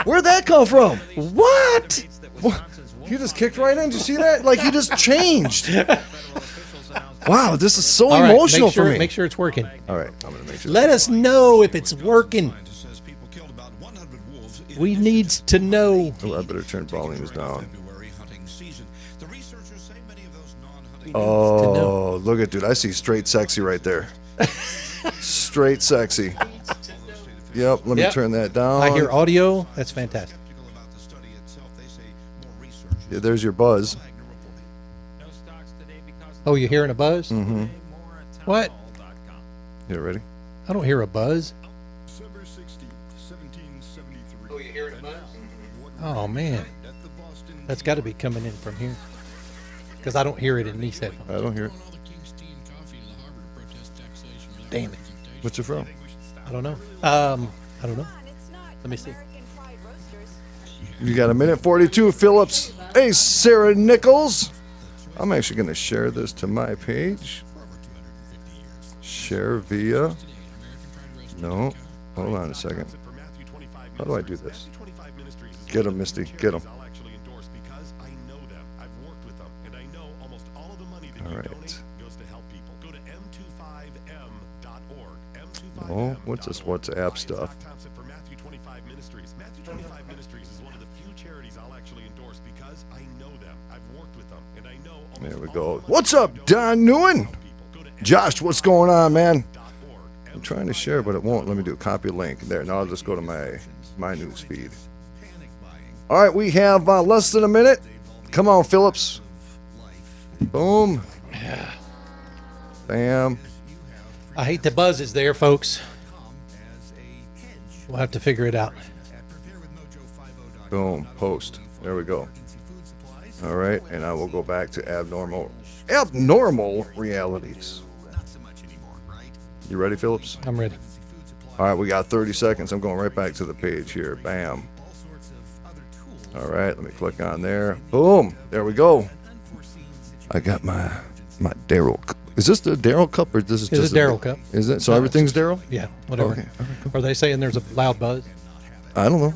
Where'd that come from? What? He just kicked right in. Did you see that? Like he just changed. Wow, this is so emotional for me. Make sure it's working. All right, I'm gonna make sure. Let us know if it's working. We need to know. Oh, I better turn volumes down. Oh, look at dude! I see straight sexy right there. Straight sexy. Yep. Let me turn that down. I hear audio. That's fantastic. Yeah, there's your buzz. Oh, you're hearing a buzz? Mm-hmm. What? You ready? I don't hear a buzz. Oh, you hearing a buzz? Oh, man. That's got to be coming in from here. Because I don't hear it in these headphones. I don't hear it. Damn it. What's it from? I don't know. I don't know. Let me see. You got a minute 42, Phillips. Hey, Sarah Nichols. I'm actually going to share this to my page. Share via. No. Hold on a second. How do I do this? Get him, Misty. Get him. All right. Oh, what's this WhatsApp stuff? There we go. What's up, Don Newen? Josh, what's going on, man? I'm trying to share, but it won't. Let me do a copy link. There, now I'll just go to my news feed. All right, we have less than a minute. Come on, Phillips. Boom. Bam. I hate the buzzes there, folks. We'll have to figure it out. Boom. Post. There we go. All right, and I will go back to abnormal realities. You ready, Phillips? I'm ready. All right, we got 30 seconds. I'm going right back to the page here. Bam. All right, let me click on there. Boom. There we go. I got my Daryl. Is this the Daryl cup or this is just a Daryl cup? Is it? So everything's Daryl? Yeah, whatever. Okay. Are they saying there's a loud buzz? I don't know.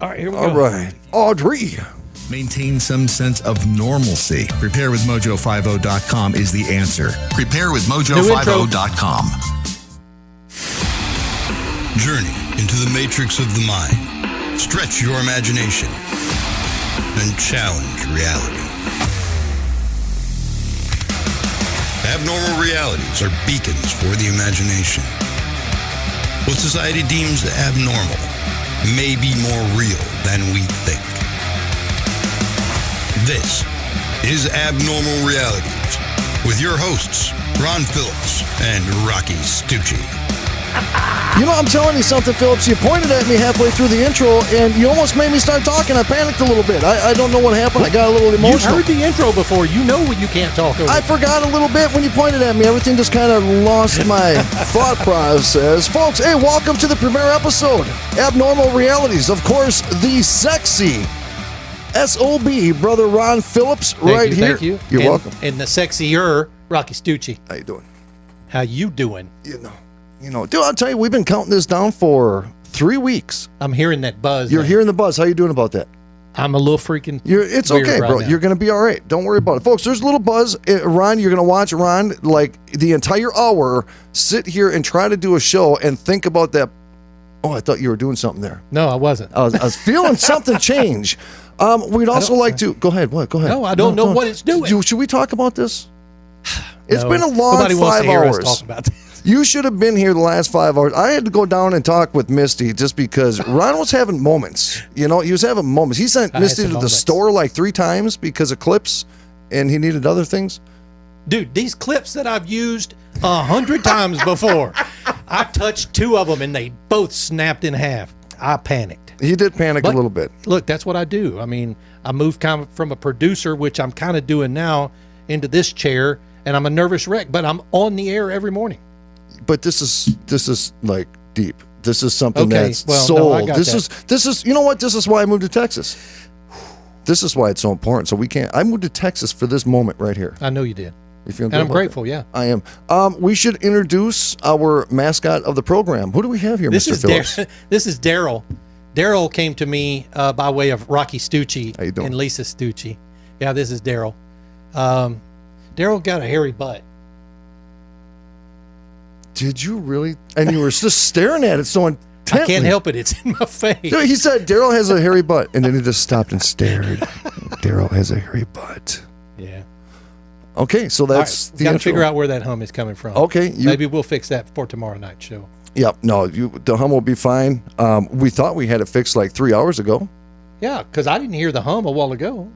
All right, here we go. All right. Audrey. Maintain some sense of normalcy. PrepareWithMojo50.com is the answer. PrepareWithMojo50.com. Journey into the matrix of the mind. Stretch your imagination and challenge reality. Abnormal realities are beacons for the imagination. What society deems abnormal may be more real than we think. This is Abnormal Realities with your hosts, Ron Phillips and Rocky Stucci. You know, I'm telling you something, Phillips. You pointed at me halfway through the intro, and you almost made me start talking. I panicked a little bit. I don't know what happened. I got a little emotional. You heard the intro before. You know you can't talk over. I forgot a little bit when you pointed at me. Everything just kind of lost my thought process. Folks, hey, welcome to the premiere episode. Abnormal Realities. Of course, the sexy SOB, Brother Ron Phillips, right here. Thank you. You're welcome. And the sexier Rocky Stucci. How you doing? How you doing? You know, dude, I'll tell you, we've been counting this down for 3 weeks. I'm hearing that buzz. You're hearing the buzz. How you doing about that? I'm a little freaking. It's okay, bro. You're going to be all right. Don't worry about it. Folks, there's a little buzz. Ron, you're going to watch Ron, like, the entire hour, sit here and try to do a show and think about that. Oh, I thought you were doing something there. No, I wasn't. I was feeling something change. We'd also like to. Go ahead. What? Go ahead. No, I don't know what it's doing. Should we talk about this? It's No, been a long nobody 5 wants to hear hours. us talk about this. You should have been here the last 5 hours. I had to go down and talk with Misty just because Ron was having moments. You know, he was having moments. He sent Misty to the store like 3 times because of clips, and he needed other things. Dude, these clips that I've used 100 times before, I touched 2 of them and they both snapped in half. I panicked. He did panic a little bit. Look, that's what I do. I mean, I moved kind of from a producer, which I'm kind of doing now, into this chair, and I'm a nervous wreck, but I'm on the air every morning. But this is like deep. This is something that's well, soul. no, I got this that. is you know what? This is why I moved to Texas. This is why it's so important. So I moved to Texas for this moment right here. I know you did. You feeling And good I'm about grateful, yeah. that? I am. We should introduce our mascot of the program. Who do we have here, This Mr. is Phillips? This is Daryl. Daryl came to me by way of Rocky Stucci How you doing? and Lisa Stucci. Yeah, this is Daryl. Daryl got a hairy butt. Did you really? And you were just staring at it so intently. I can't help it. It's in my face. Dude, he said Daryl has a hairy butt, and then he just stopped and stared. Daryl has a hairy butt. Yeah. Okay, so that's the Got to intro. figure out where that hum is coming from. Okay, Maybe we'll fix that for tomorrow night's show. Yep. No, the hum will be fine. We thought we had it fixed like 3 hours ago. Yeah, because I didn't hear the hum a while ago.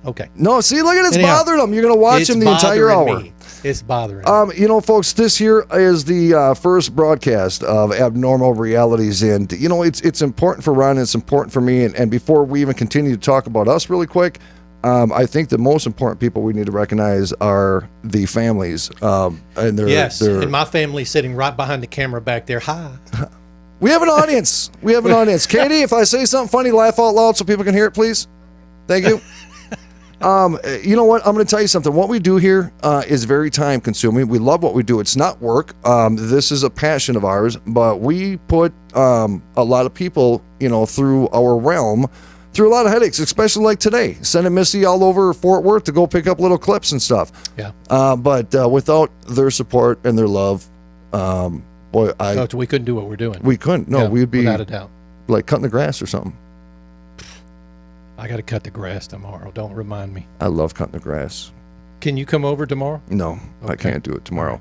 Okay. No, see, look at it. It's Anyhow, bothering him. You're going to watch It's him the entire bothering hour. me. It's bothering me. You know, folks, this here is the first broadcast of Abnormal Realities, and you know, it's important for Ron, and it's important for me. And before we even continue to talk about us, really quick, I think the most important people we need to recognize are the families. And Yes, they're, and my family's sitting right behind the camera back there. Hi. we have an audience. We have an audience. Katie, if I say something funny, laugh out loud so people can hear it, please. Thank you. You know what? I'm going to tell you something. What we do here is very time consuming. We love what we do. It's not work. This is a passion of ours, but we put a lot of people, you know, through our realm, through a lot of headaches, especially like today, sending Missy all over Fort Worth to go pick up little clips and stuff. Yeah. But without their support and their love, boy, No, we couldn't do what we're doing. we couldn't. No, Yeah, we'd be without a doubt. like cutting the grass or something. I got to cut the grass tomorrow. Don't remind me. I love cutting the grass. Can you come over tomorrow? No, I Okay. can't do it tomorrow.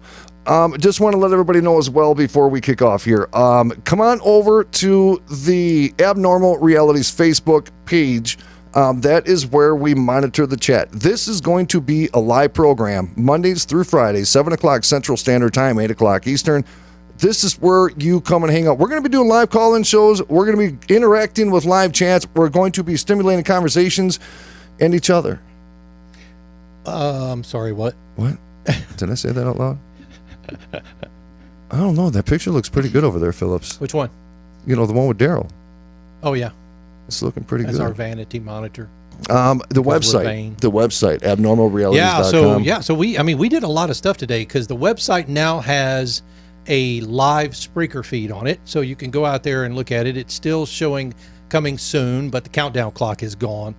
Just want to let everybody know as well before we kick off here. Come on over to the Abnormal Realities Facebook page. That is where we monitor the chat. This is going to be a live program Mondays through Fridays, 7 o'clock Central Standard Time, 8 o'clock Eastern. This is where you come and hang out. We're going to be doing live call-in shows. We're going to be interacting with live chats. We're going to be stimulating conversations and each other. I'm sorry, what? What? Did I say that out loud? I don't know. That picture looks pretty good over there, Phillips. Which one? You know, the one with Daryl. Oh, yeah. It's looking pretty That's good. our vanity monitor. The we're website, vain. abnormalrealities.com. So we did a lot of stuff today because the website now has a live Spreaker feed on it, so you can go out there and look at it. It's still showing coming soon, but the countdown clock is gone.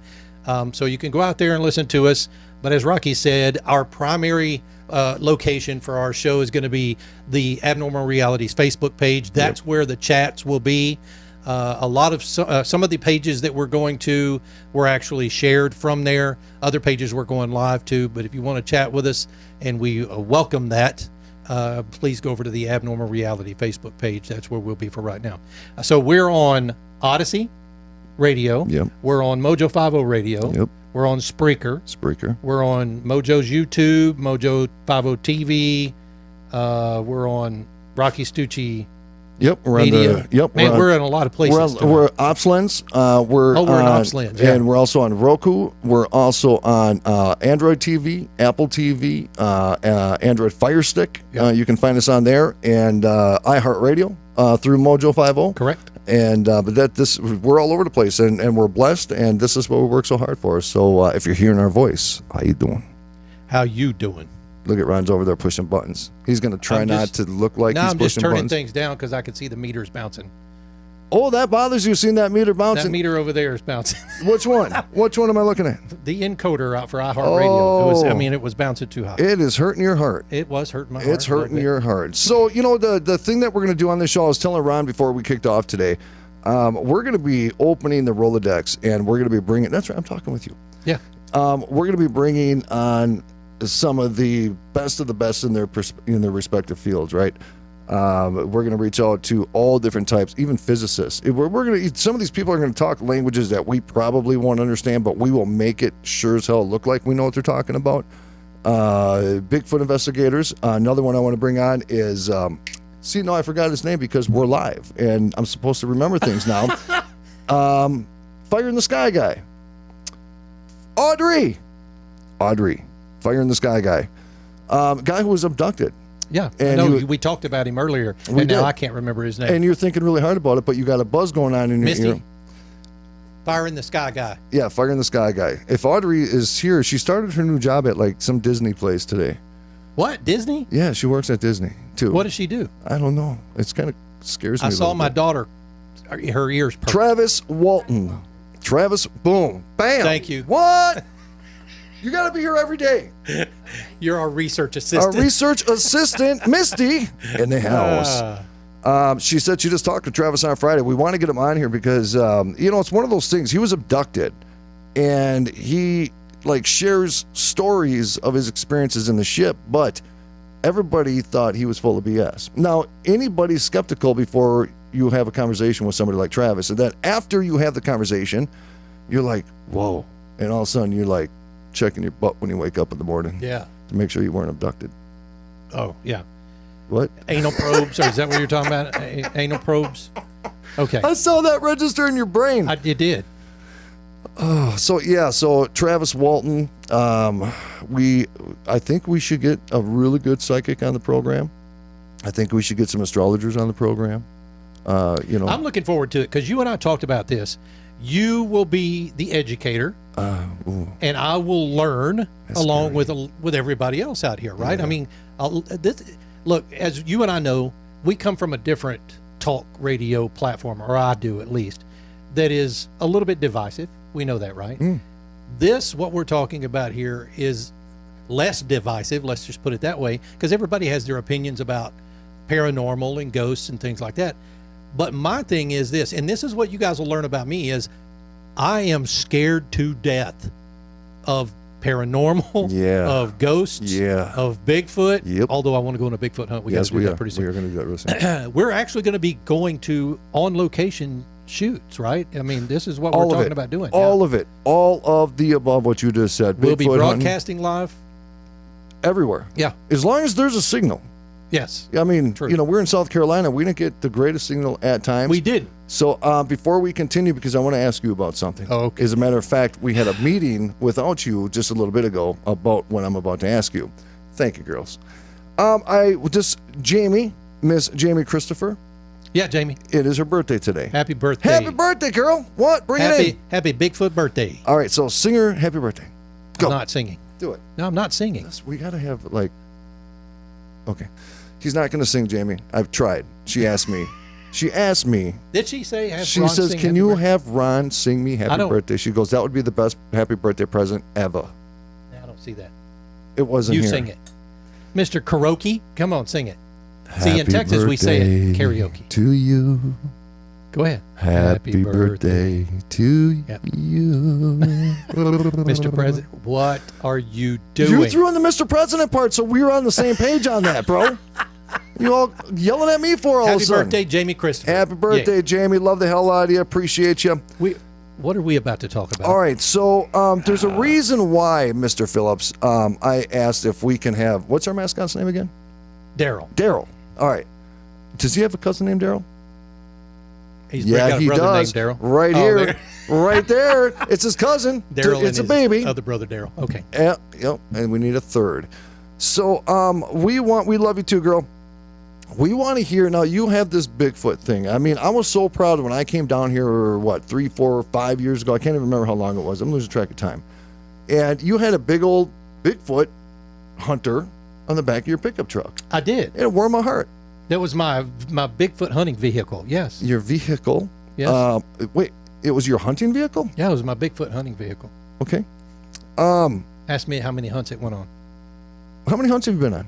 So you can go out there and listen to us. But as Rocky said, our primary location for our show is going to be the Abnormal Realities Facebook page. That's where the chats will be. A lot of some of the pages that we're going to were actually shared from there. Other pages we're going live to. But if you want to chat with us, and we welcome that, please go over to the Abnormal Reality Facebook page. That's where we'll be for right now. So we're on Odyssey Radio. Yep. We're on Mojo 50 Radio. Yep. We're on Spreaker. Spreaker. We're on Mojo's YouTube, Mojo 50 TV. We're on Rocky Stucci Yep. We're Media. on the. Yep. Man, we're in a lot of places. We're OpsLens. We're in on, OpsLens, yeah. and we're also on Roku. We're also on Android TV, Apple TV, Android Fire Stick. Yep. You can find us on there, and iHeartRadio through Mojo 50. Correct. And but we're all over the place, and we're blessed, and this is what we work so hard for. So if you're hearing our voice, how you doing? How you doing? Look at Ron's over there pushing buttons. He's going to try I'm not just- to look like Now he's I'm just pushing turning buttons. things down because I can see the meters bouncing. Oh, that bothers you, seeing that meter That bouncing? meter over there is bouncing. Which one? Which one am I looking at? The encoder out for iHeartRadio. Oh. It was bouncing too high. It is hurting your heart. It was hurting my heart. It's a little hurting bit. your heart. So, you know, the thing that we're going to do on this show, I was telling Ron before we kicked off today, we're going to be opening the Rolodex, and we're going to be bringing, that's right, I'm talking with you. Yeah. We're going to be bringing on some of the best in their respective fields, right? We're going to reach out to all different types, even physicists. We're going to. Some of these people are going to talk languages that we probably won't understand, but we will make it sure as hell look like we know what they're talking about. Bigfoot investigators. Another one I want to bring on is. See, no, I forgot his name because we're live and I'm supposed to remember things now. Fire in the Sky guy. Audrey. Fire in the Sky guy. Guy who was abducted. Yeah. And I know you- we talked about him earlier, We and now did. I can't remember his name. And you're thinking really hard about it, but you got a buzz going on in your Misty. ear. Fire in the Sky guy. Yeah, Fire in the Sky guy. If Audrey is here, she started her new job at like some Disney place today. What, Disney? Yeah, she works at Disney too. What does she do? I don't know. It's kind of scares me. I a saw little my bit. daughter, her ears perked. Travis Walton. Travis, boom, bam. Thank you. What? You got to be here every day. You're our research Our assistant. research assistant, Misty, in the house. She said she just talked to Travis on Friday. We want to get him on here because, it's one of those things. He was abducted, and he shares stories of his experiences in the ship, but everybody thought he was full of BS. Now, anybody's skeptical before you have a conversation with somebody like Travis, and then after you have the conversation, you're like, whoa, and all of a sudden you're like checking your butt when you wake up in the morning Yeah. to make sure you weren't abducted. Oh, yeah. What? Anal probes, or is that what you're talking about? Anal probes? Okay. I saw that register in your brain. It did. So Travis Walton, I think we should get a really good psychic on the program. I think we should get some astrologers on the program. I'm looking forward to it because you and I talked about this. You will be the educator, and I will learn along with everybody else out here, right? Yeah. I mean, look, as you and I know, we come from a different talk radio platform, or I do at least, that is a little bit divisive. We know that, right? What we're talking about here is less divisive, let's just put it that way, because everybody has their opinions about paranormal and ghosts and things like that. But my thing is this, and this is what you guys will learn about me, is I am scared to death of paranormal, of ghosts, of Bigfoot. Yep. Although I want to go on a Bigfoot hunt. We got to do that pretty soon. We are going to do that real soon. We're actually going to be going to on-location shoots, right? I mean, this is what we're talking about doing. All of it. All of the above what you just said. We'll be Bigfoot broadcasting live. everywhere. Yeah. As long as there's a signal. Yes. I mean, True. we're in South Carolina. We didn't get the greatest signal at times. We did. So before we continue, because I want to ask you about something. Oh, okay. As a matter of fact, we had a meeting without you just a little bit ago about what I'm about to ask you. Thank you, girls. Miss Jamie Christopher, Yeah, Jamie. it is her birthday today. Happy birthday. Happy birthday, girl. What? Bring it in. Happy Bigfoot birthday. All right, so sing her happy birthday. Go. I'm not singing. Do it. No, I'm not singing. We got to have, okay. He's not going to sing, Jamie. I've tried. She asked me. Did she say have She Ron says, sing can happy you birthday? have Ron sing me I happy don't- birthday? She goes, that would be the best happy birthday present ever. I don't see that. It wasn't You here. sing it. Mr. Karaoke, come on, sing it. See, in Texas, we say it karaoke. To you. Go ahead. Happy birthday to Yep. you. Mr. President. What are you doing? You threw in the Mr. President part, so we were on the same page on that, bro. You all yelling at me for all of a Happy sudden. birthday, Jamie Christopher. Happy birthday, Yeah. Jamie. Love the hell out of you. Appreciate you. What are we about to talk about? All right, so there's a reason why, Mr. Phillips, I asked if we can have, what's our mascot's name again? Daryl. Daryl. All right. Does he have a cousin named Daryl? He's got a he brother does. named Daryl. Right Oh, here. there. Right there. It's his cousin. Daryl It's a and his baby. other brother Daryl. Okay. Yeah, yep, and we need a third. So we love you too, girl. We want to hear, now you have this Bigfoot thing. I mean, I was so proud when I came down here, 3, 4, 5 years ago. I can't even remember how long it was. I'm losing track of time. And you had a big old Bigfoot hunter on the back of your pickup truck. I did. It warmed my heart. That was my Bigfoot hunting vehicle. Yes. Your vehicle. Yes. Wait, it was your hunting vehicle? Yeah, it was my Bigfoot hunting vehicle. Okay. Ask me how many hunts it went on. How many hunts have you been on?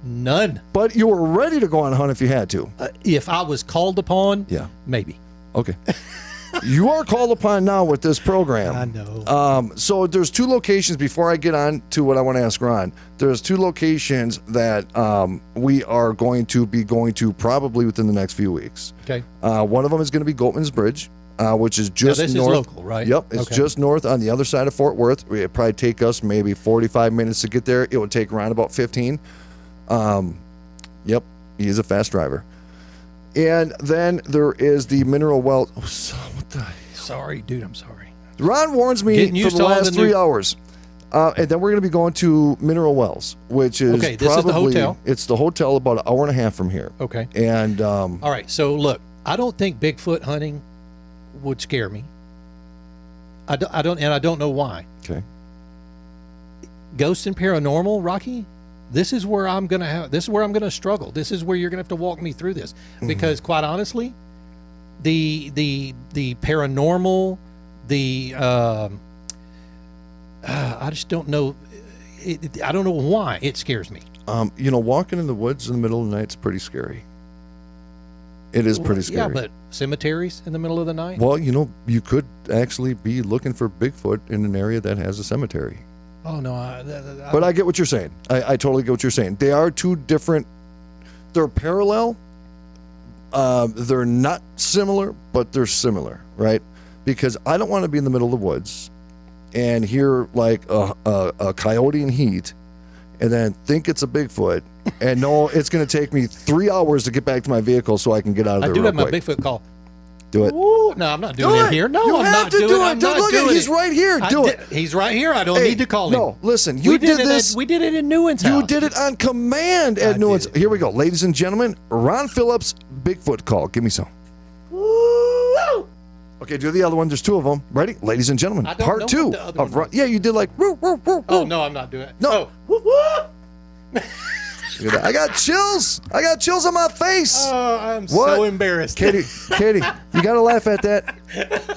None. But you were ready to go on a hunt if you had to. If I was called upon, Yeah. maybe. Okay. You are called upon now with this program. I know. So there's 2 locations before I get on to what I want to ask Ron. There's 2 locations that we are going to be going to probably within the next few weeks. Okay. One of them is going to be Goatman's Bridge, which is just this is north. local, right? Yep, it's Okay. just north on the other side of Fort Worth. It'd probably take us maybe 45 minutes to get there. It would take around about 15. Yep, he is a fast driver. And then there is the Mineral Well. Oh, what the? Sorry, dude. I'm sorry. Ron warns me Getting for used the to all last the 3 new- hours. And then we're going to be going to Mineral Wells, which is Okay, this is the probably, hotel. It's the hotel about an hour and a half from here. Okay. And All right. So look, I don't think Bigfoot hunting would scare me. I don't know why. Okay. Ghosts and paranormal, Rocky. This is where I'm gonna struggle. This is where you're gonna have to walk me through this, because quite honestly, the paranormal, I just don't know. I don't know why it scares me. Walking in the woods in the middle of the night is pretty scary. It is pretty scary. Yeah, but cemeteries in the middle of the night. Well, you could actually be looking for Bigfoot in an area that has a cemetery. Oh no! But I get what you're saying. I totally get what you're saying. They are two different. They're parallel. They're not similar, but they're similar, right? Because I don't want to be in the middle of the woods and hear like a coyote in heat, and then think it's a Bigfoot, and know it's going to take me 3 hours to get back to my vehicle so I can get out of there. I do real have my quick. Bigfoot call. Do it. Ooh, no, I'm not doing it here. No, you I'm have not to doing do it. it. I'm not Look doing at it. he's right here. Do it. He's right here. I don't Hey, need to call him. No, listen. We You did this. We did it in Newens' You house. did it on command at I Newens. did it. Here we go, ladies and gentlemen. Ron Phillips, Bigfoot call. Give me some. Okay, do the other one. There's two of them. Ready, ladies and gentlemen. I don't Part know two what the other of one Ron. Yeah, you did like. Woo, woo, woo, Oh woo. no, I'm not doing it. No. Oh, whoop, whoop. Look at that. I got chills. I got chills on my face. Oh, I'm What? so embarrassed. Katie, you got to laugh at that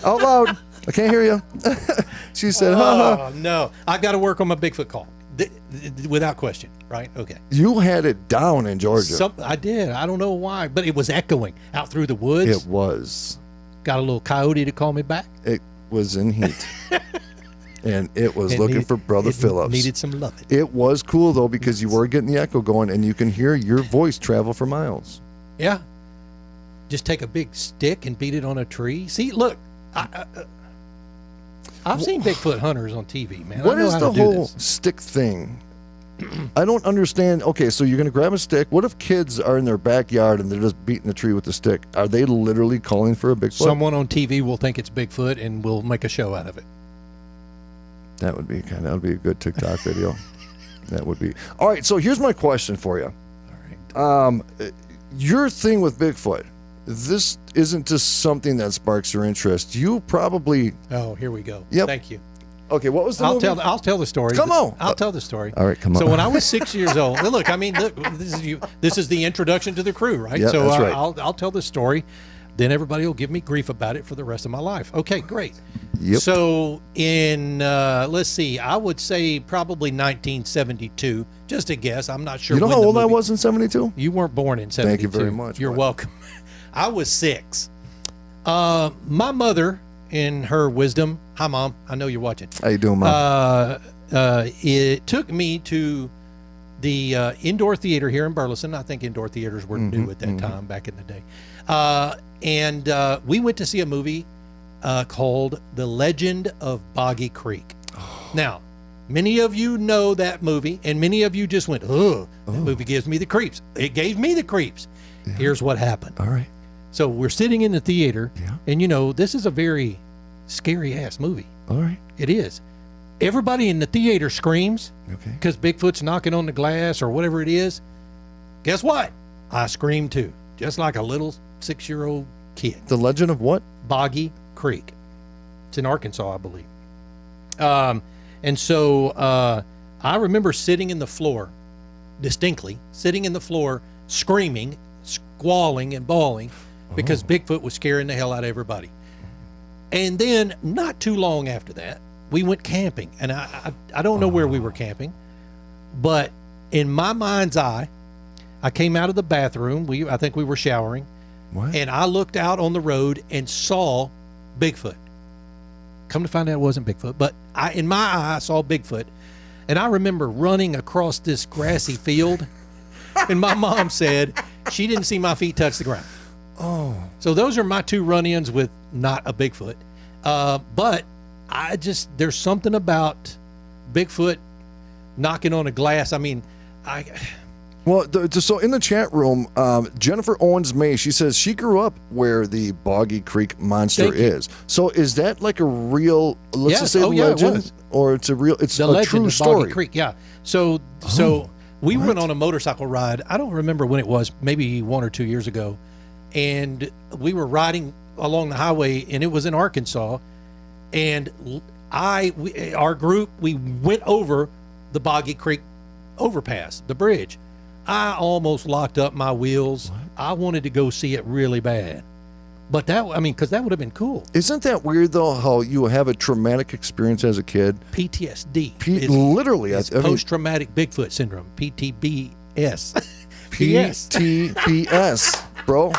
out loud. I can't hear you. She said, ha ha. Oh no, I got to work on my Bigfoot call, without question. Right? Okay. You had it down in Georgia. I did. I don't know why, but it was echoing out through the woods. It was. Got a little coyote to call me back. It was in heat. And it was It looking needed- for Brother it Phillips. Needed some loving. It was cool, though, because you were getting the echo going, and you can hear your voice travel for miles. Yeah. Just take a big stick and beat it on a tree. See, look, I've seen Bigfoot hunters on TV, man. What I know is how the to do whole this. stick thing? I don't understand. Okay, so you're going to grab a stick. What if kids are in their backyard and they're just beating the tree with the stick? Are they literally calling for a Bigfoot? Someone on TV will think it's Bigfoot and will make a show out of it. That would be a good TikTok video. That would be. All right, so here's my question for you. All right. Your thing with Bigfoot, this isn't just something that sparks your interest. You probably. Oh, here we go. Yep. Thank you. Okay, what was the movie? I'll tell the story. Come on. I'll tell the story. All right, come on. So when I was 6 years old, look, this is the introduction to the crew, right? Yeah, so that's right. I'll tell the story. Then everybody will give me grief about it for the rest of my life. Okay, great. Yep. So in let's see, I would say probably 1972. Just a guess. I'm not sure. You know when how the old I movie- was in 72? You weren't born in 72. Thank you very much, You're bud. welcome. I was 6. My mother, in her wisdom, hi mom, I know you're watching. How you doing, Mom? It took me to the indoor theater here in Burleson. I think indoor theaters were new at that time back in the day. And we went to see a movie called The Legend of Boggy Creek. Now, many of you know that movie, and many of you just went, "Ugh, that movie gives me the creeps." It gave me the creeps. Yeah. Here's what happened. All right. So we're sitting in the theater, Yeah. and this is a very scary ass movie. All right. It is. Everybody in the theater screams Okay. because Bigfoot's knocking on the glass or whatever it is. Guess what? I screamed too, just like a little 6-year-old kid. The Legend of what? Boggy Creek. It's in Arkansas, I believe. And so I remember sitting in the floor, distinctly, sitting in the floor, screaming, squalling, and bawling because Bigfoot was scaring the hell out of everybody. And then, not too long after that, we went camping. And I don't know where we were camping, but in my mind's eye, I came out of the bathroom. I think we were showering. What? And I looked out on the road and saw Bigfoot. Come to find out it wasn't Bigfoot, but in my eye, I saw Bigfoot. And I remember running across this grassy field, and my mom said she didn't see my feet touch the ground. Oh. So those are my 2 run-ins with not a Bigfoot. But there's something about Bigfoot knocking on a glass. I mean, Well, so in the chat room, Jennifer Owens May, she says she grew up where the Boggy Creek monster Thank you. is. So is that like a real, let's Yes. just say Oh, yeah, it legend, was. or it's the a legend true of story? Boggy Creek, yeah. So we went on a motorcycle ride. I don't remember when it was, maybe 1 or 2 years ago, and we were riding along the highway, and it was in Arkansas, And our group, we went over the Boggy Creek overpass, the bridge. I almost locked up my wheels. I wanted to go see it really bad. But because that would have been cool. Isn't that weird though? How you have a traumatic experience as a kid? PTSD. Literally, it's post-traumatic Bigfoot syndrome. PTBS. PTBS, bro.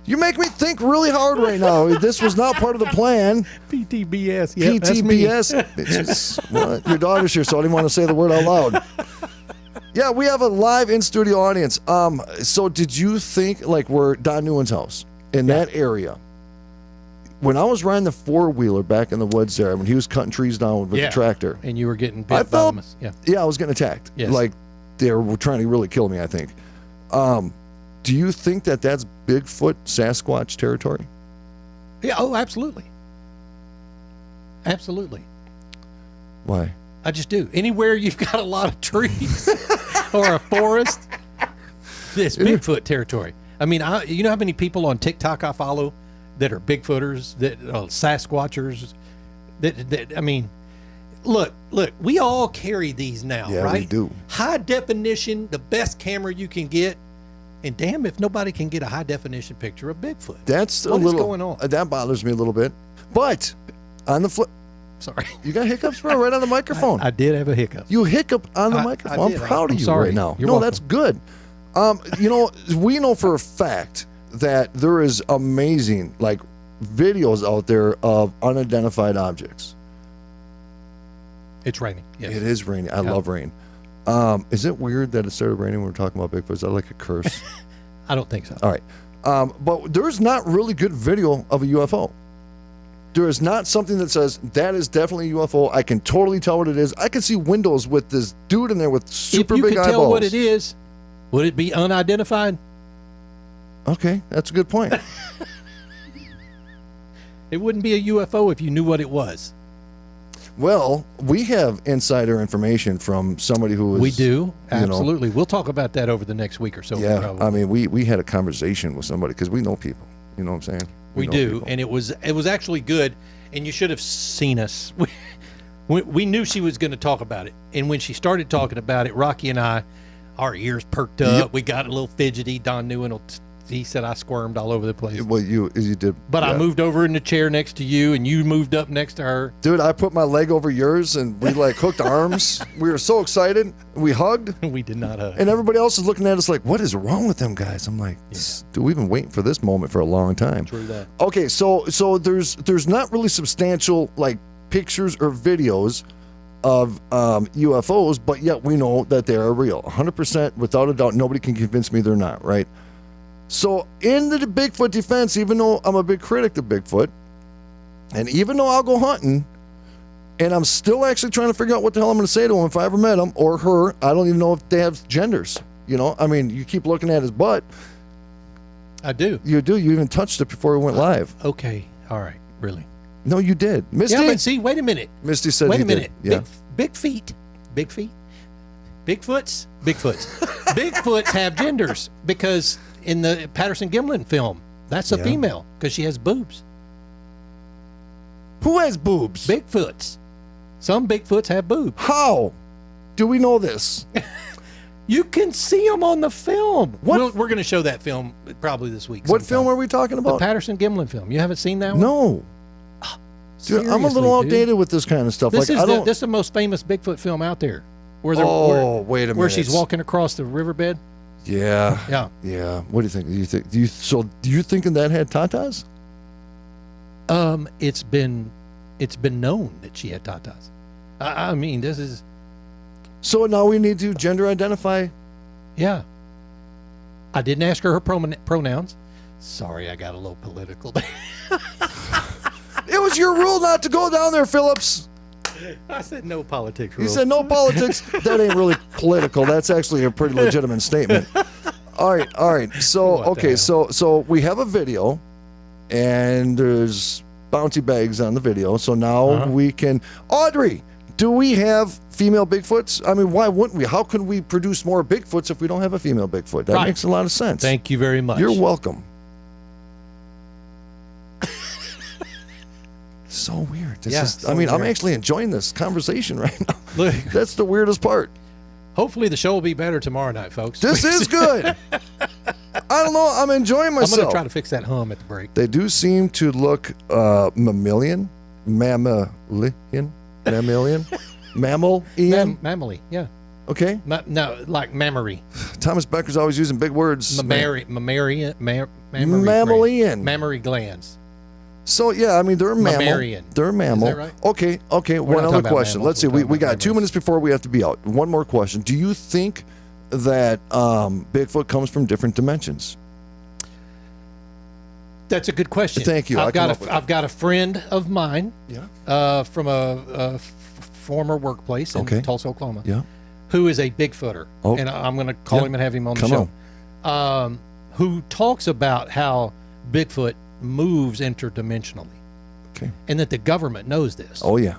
You make me think really hard right now. This was not part of the plan. PTBS. Yeah, PTBS. Well, your daughter's here, so I didn't want to say the word out loud. Yeah, we have a live in-studio audience. So did you think, like, we're Don Newen's house in that area? When I was riding the four-wheeler back in the woods there, when he was cutting trees down with the tractor. And you were getting bit by them. Yeah, I was getting attacked. Yes. Like, they were trying to really kill me, I think. Do you think that that's Bigfoot, Sasquatch territory? Yeah, oh, absolutely. Absolutely. Why? I just do. Anywhere you've got a lot of trees or a forest, it's Bigfoot territory. I mean, you know how many people on TikTok I follow that are Bigfooters, that Sasquatchers, that I mean, look, we all carry these now, yeah, right? We do. High definition, the best camera you can get. And damn if nobody can get a high definition picture of Bigfoot. That's what is going on? That bothers me a little bit. But on the flip, sorry, you got hiccups, bro, right on the microphone. I did have a hiccup. You hiccup on the microphone. I'm proud of you sorry. right now. You're no, welcome. that's good. You know, we know for a fact that there is amazing like videos out there of unidentified objects. It's raining. Yes. It is raining. I love rain. Is it weird that it started raining when we're talking about Bigfoot? Is that like a curse? I don't think so. All right. But there's not really good video of a UFO. There is not something that says that is definitely a UFO. I can totally tell what it is. I can see windows with this dude in there with super big eyeballs. If you could tell what it is, would it be unidentified? Okay, that's a good point. It wouldn't be a UFO if you knew what it was. Well, we have insider information from somebody who was... We do, absolutely. We'll talk about that over the next week or so. Yeah, probably. I mean, we had a conversation with somebody because we know people. You know what I'm saying? We know do, people. and it was actually good, and you should have seen us. We knew she was going to talk about it, and when she started talking about it, Rocky and I, our ears perked up. Yep. We got a little fidgety. Don Newen, he said I squirmed all over the place. Well, you did. But yeah. I moved over in the chair next to you, and you moved up next to her. Dude, I put my leg over yours, and we like hooked arms. We were so excited. We hugged. We did not hug. And everybody else is looking at us like, what is wrong with them guys? I'm like, dude, we've been waiting for this moment for a long time. True that. Okay, so there's not really substantial like pictures or videos of UFOs, but yet we know that they are real. 100%, without a doubt. Nobody can convince me they're not, right? So in the Bigfoot defense, even though I'm a big critic of Bigfoot, and even though I'll go hunting, and I'm still actually trying to figure out what the hell I'm going to say to him if I ever met him, or her, I don't even know if they have genders. You know, I mean, you keep looking at his butt. I do. You do. You even touched it before we went live. Okay. All right. Really? No, you did. Misty? Yeah, but see, wait a minute. Misty said wait you a minute. did. Yeah. Big feet. Big feet. Bigfoots. Bigfoots have genders because in the Patterson Gimlin film, that's a female because she has boobs. Who has boobs? Bigfoots. Some Bigfoots have boobs. How do we know this? You can see them on the film. What? We're going to show that film probably this week. What sometime. film are we talking The about? Patterson Gimlin film. You haven't seen that one? No. Dude, I'm a little Seriously, outdated dude. with this kind of stuff. This like is I don't. this is the most famous Bigfoot film out there. Where they're, wait a minute. where she's walking across the riverbed. Yeah. Yeah. Yeah. What do you think? Do you thinking that had tatas? It's been known that she had tatas. I mean, this is So now we need to gender identify. yeah. I didn't ask her pronouns. Sorry, I got a little political. It was your rule not to go down there, Phillips. I said no politics. You said no politics. That ain't really political. That's actually a pretty legitimate statement. All right. So What the okay, hell? so we have a video, and there's bounty bags on the video. So now we can. Audrey, do we have female Bigfoots? I mean, why wouldn't we? How can we produce more Bigfoots if we don't have a female Bigfoot? That Right. makes a lot of sense. Thank you very much. You're welcome. so weird. This Yeah, is, so I mean, I'm weird. actually enjoying this conversation right now. Look, That's the weirdest part. hopefully the show will be better tomorrow night, folks. This is good. I don't know. I'm enjoying I'm myself. going to try to fix that hum at the break. They do seem to look mammalian. Mammalian? Mammalian? Mammally, yeah. Okay. No, like mammary. Thomas Becker's always using big words. Mammalian. Mammary glands. So, yeah, I mean, they're a mammal. Mammarian. They're a mammal. Is that right? Okay. We're One not talking other about question. mammals, Let's see. we're We talking got about 2 minutes before we have to be out. One more question. Do you think that Bigfoot comes from different dimensions? That's a good question. Thank you. I've got a friend of mine Yeah. from a former workplace in Okay. Tulsa, Oklahoma, Yeah. who is a Bigfooter. Oh. And I'm going to call Yeah. him and have him on the Come show. Who talks about how Bigfoot moves interdimensionally. Okay. And that the government knows this. Oh, yeah.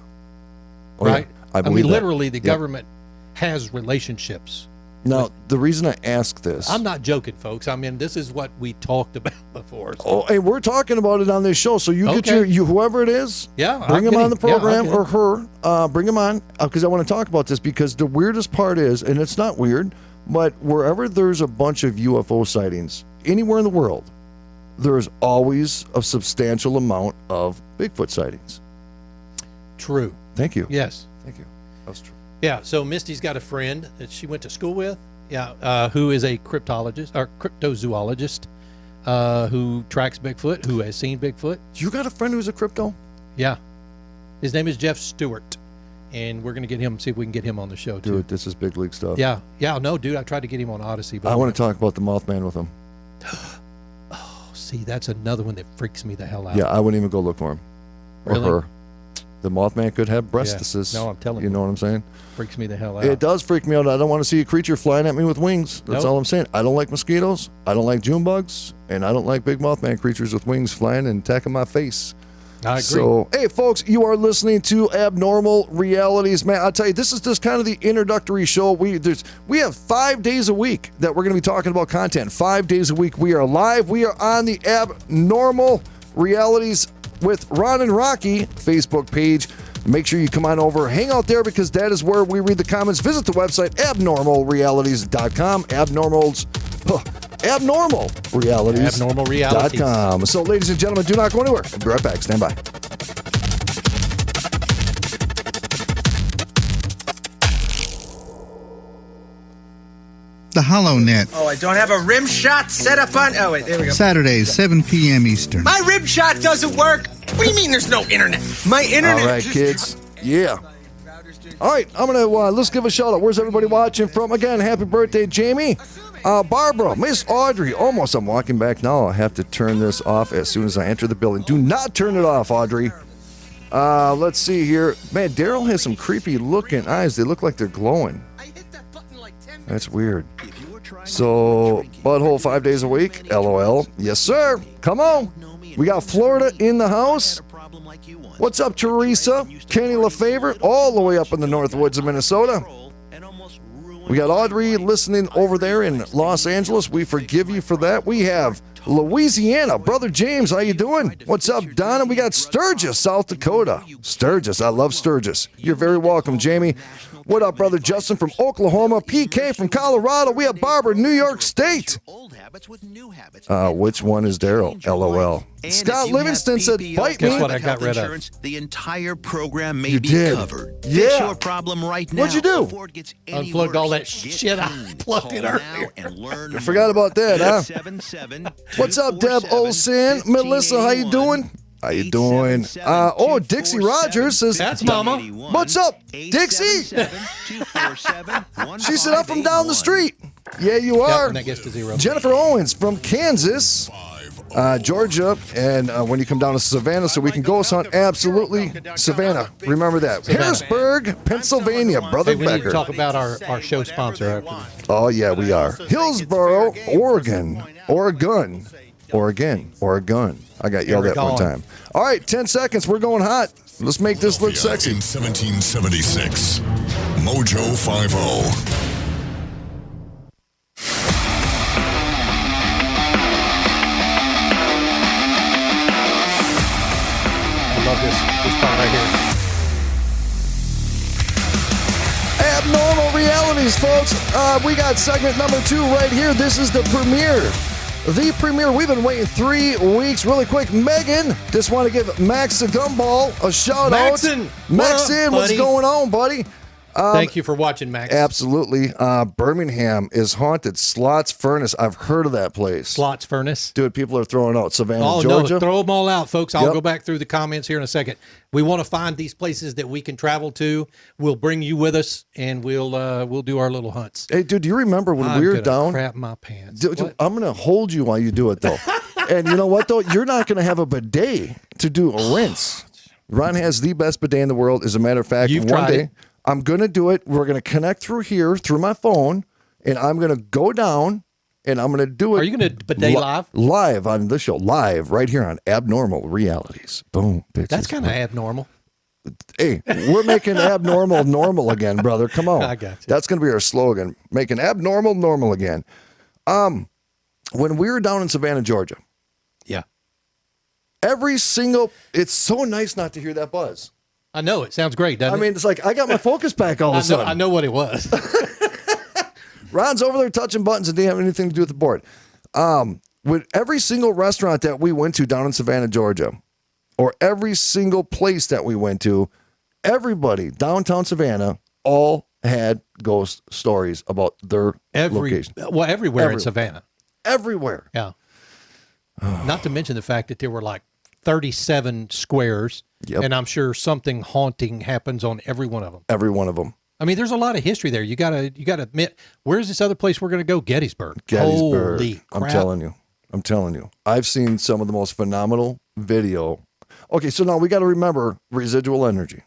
Oh, yeah. right? I believe that. literally, the Yep. government has relationships. Now, the reason I ask this. I'm not joking, folks. I mean, this is what we talked about before. So, Oh, hey, we're talking about it on this show. So you get Okay. you whoever it is, yeah, bring I'll him get on the Yeah, I'll program get or him. her. Bring him on because I want to talk about this because the weirdest part is, and it's not weird, but wherever there's a bunch of UFO sightings anywhere in the world, there is always a substantial amount of Bigfoot sightings. True. Thank you. Yes. Thank you. That's true. Yeah. So Misty's got a friend that she went to school with. Yeah. Who is a cryptologist or cryptozoologist who tracks Bigfoot, who has seen Bigfoot. You got a friend who's a crypto? Yeah. His name is Jeff Stewart. And we're going to get him, see if we can get him on the show, too. Dude, this is big league stuff. Yeah. Yeah. No, dude, I tried to get him on Odyssey. But I want to talk about the Mothman with him. see, that's another one that freaks me the hell out. Yeah, I wouldn't even go look for him or Really? her. The Mothman could have breastises. No, I'm telling you. you. know what I'm saying? Freaks me the hell out. It does freak me out. I don't want to see a creature flying at me with wings. That's Nope. all I'm saying. I don't like mosquitoes. I don't like June bugs. And I don't like big Mothman creatures with wings flying and attacking my face. I agree. So, hey, folks, you are listening to Abnormal Realities. Man, I'll tell you, this is just kind of the introductory show. We have 5 days a week that we're going to be talking about content. 5 days a week. We are live. We are on the Abnormal Realities with Ron and Rocky Facebook page. Make sure you come on over, hang out there because that is where we read the comments. Visit the website, abnormalrealities.com. Abnormal realities. Abnormalrealities.com. So, ladies and gentlemen, do not go anywhere. I'll be right back. Stand by. The HoloNet, Oh, I don't have a rim shot set up on. Oh, wait, there we go. Saturdays, 7 p.m. Eastern. My rim shot doesn't work. What do you mean there's no internet? My internet. All right, just- kids. Yeah. All right, I'm going to, let's give a shout out. Where's everybody watching from? Again, happy birthday, Jamie. Barbara, Miss Audrey. Almost, I'm walking back now. I have to turn this off as soon as I enter the building. Do not turn it off, Audrey. Let's see here. Man, Daryl has some creepy looking eyes. They look like they're glowing. I hit that button like 10 That's weird. So, butthole 5 days a week. LOL. Yes, sir. Come on. We got Florida in the house. What's up, Teresa? Kenny LaFavor, all the way up in the North Woods of Minnesota. We got Audrey listening over there in Los Angeles. We forgive you for that. We have Louisiana. Brother James, how you doing? What's up, Donna? We got Sturgis, South Dakota. Sturgis. I love Sturgis. You're very welcome, Jamie. What up, Brother Justin from Oklahoma? PK from Colorado. We have Barbara, New York State. Which one is Daryl? LOL. Scott Livingston said, bite Guess me. what I got rid of? The entire program may You be did. covered. Yeah. Fix your problem right now. What'd you do? before it gets any Unplugged all worse. that Get shit I tuned. plugged in Call earlier. now and learn I forgot about that, huh? 877 What's up, Deb Olsen? Melissa, how you doing? How you doing? Oh, Dixie Rogers says, That's Mama. what's up, Dixie? She said, I'm from down the street. Yeah, you Yep, are. and that gets to 0. Jennifer Owens from Kansas, Georgia, and when you come down to Savannah, so we can go hunt, absolutely. Savannah, remember that. Harrisburg, Pennsylvania, Brother Hey, we need to Becker. talk about our show sponsor. Oh, yeah, we are. Hillsboro, Oregon. Oregon. I got yelled at one time. All right, 10 seconds. We're going hot. Let's make this look sexy. In 1776, Mojo 50. I love this part right here. Abnormal realities, folks. We got segment number 2 right here. This is the premiere. The premiere. We've been waiting 3 weeks. Really quick, Megan, just want to give Max the Gumball a shout Maxon, out. what Maxon, up, what's buddy? going on, buddy? Thank you for watching, Max. Absolutely. Birmingham is haunted. Slots Furnace. I've heard of that place. Slots Furnace. Dude, people are throwing out Savannah, Oh, Georgia. no, throw them all out, folks. I'll Yep. go back through the comments here in a second. We want to find these places that we can travel to. We'll bring you with us, and we'll do our little hunts. Hey, dude, do you remember when I'm we were gonna down? crap my pants. Dude, What? I'm going to hold you while you do it, though. And you know what, though? You're not going to have a bidet to do a rinse. Ron has the best bidet in the world. As a matter of fact, You've one tried day it. I'm going to do it. We're going to connect through here, through my phone, and I'm going to go down and I'm going to do it. Are you going to bidet live? Live on this show, live right here on Abnormal Realities. Boom. Bitches. That's kind of abnormal. Hey, we're making abnormal normal again, brother. Come on. I got you. That's going to be our slogan. Making abnormal normal again. When we were down in Savannah, Georgia, Yeah. every single, it's so nice not to hear that buzz. I know. It sounds great, doesn't I mean, it's like I got my focus back all of a it? sudden. I know what it was. Ron's over there touching buttons and didn't have anything to do with the board. With every single restaurant that we went to down in Savannah, Georgia, or every single place that we went to, everybody downtown Savannah all had ghost stories about their location. Everywhere Everywhere. in Savannah. Everywhere. Yeah. Not to mention the fact that there were like 37 squares, Yep. and I'm sure something haunting happens on every one of them. Every one of them. I mean, there's a lot of history there. You gotta admit. Where's this other place we're gonna go? Gettysburg. Gettysburg. Holy crap! I'm telling you. I've seen some of the most phenomenal video. Okay, so now we got to remember residual energy,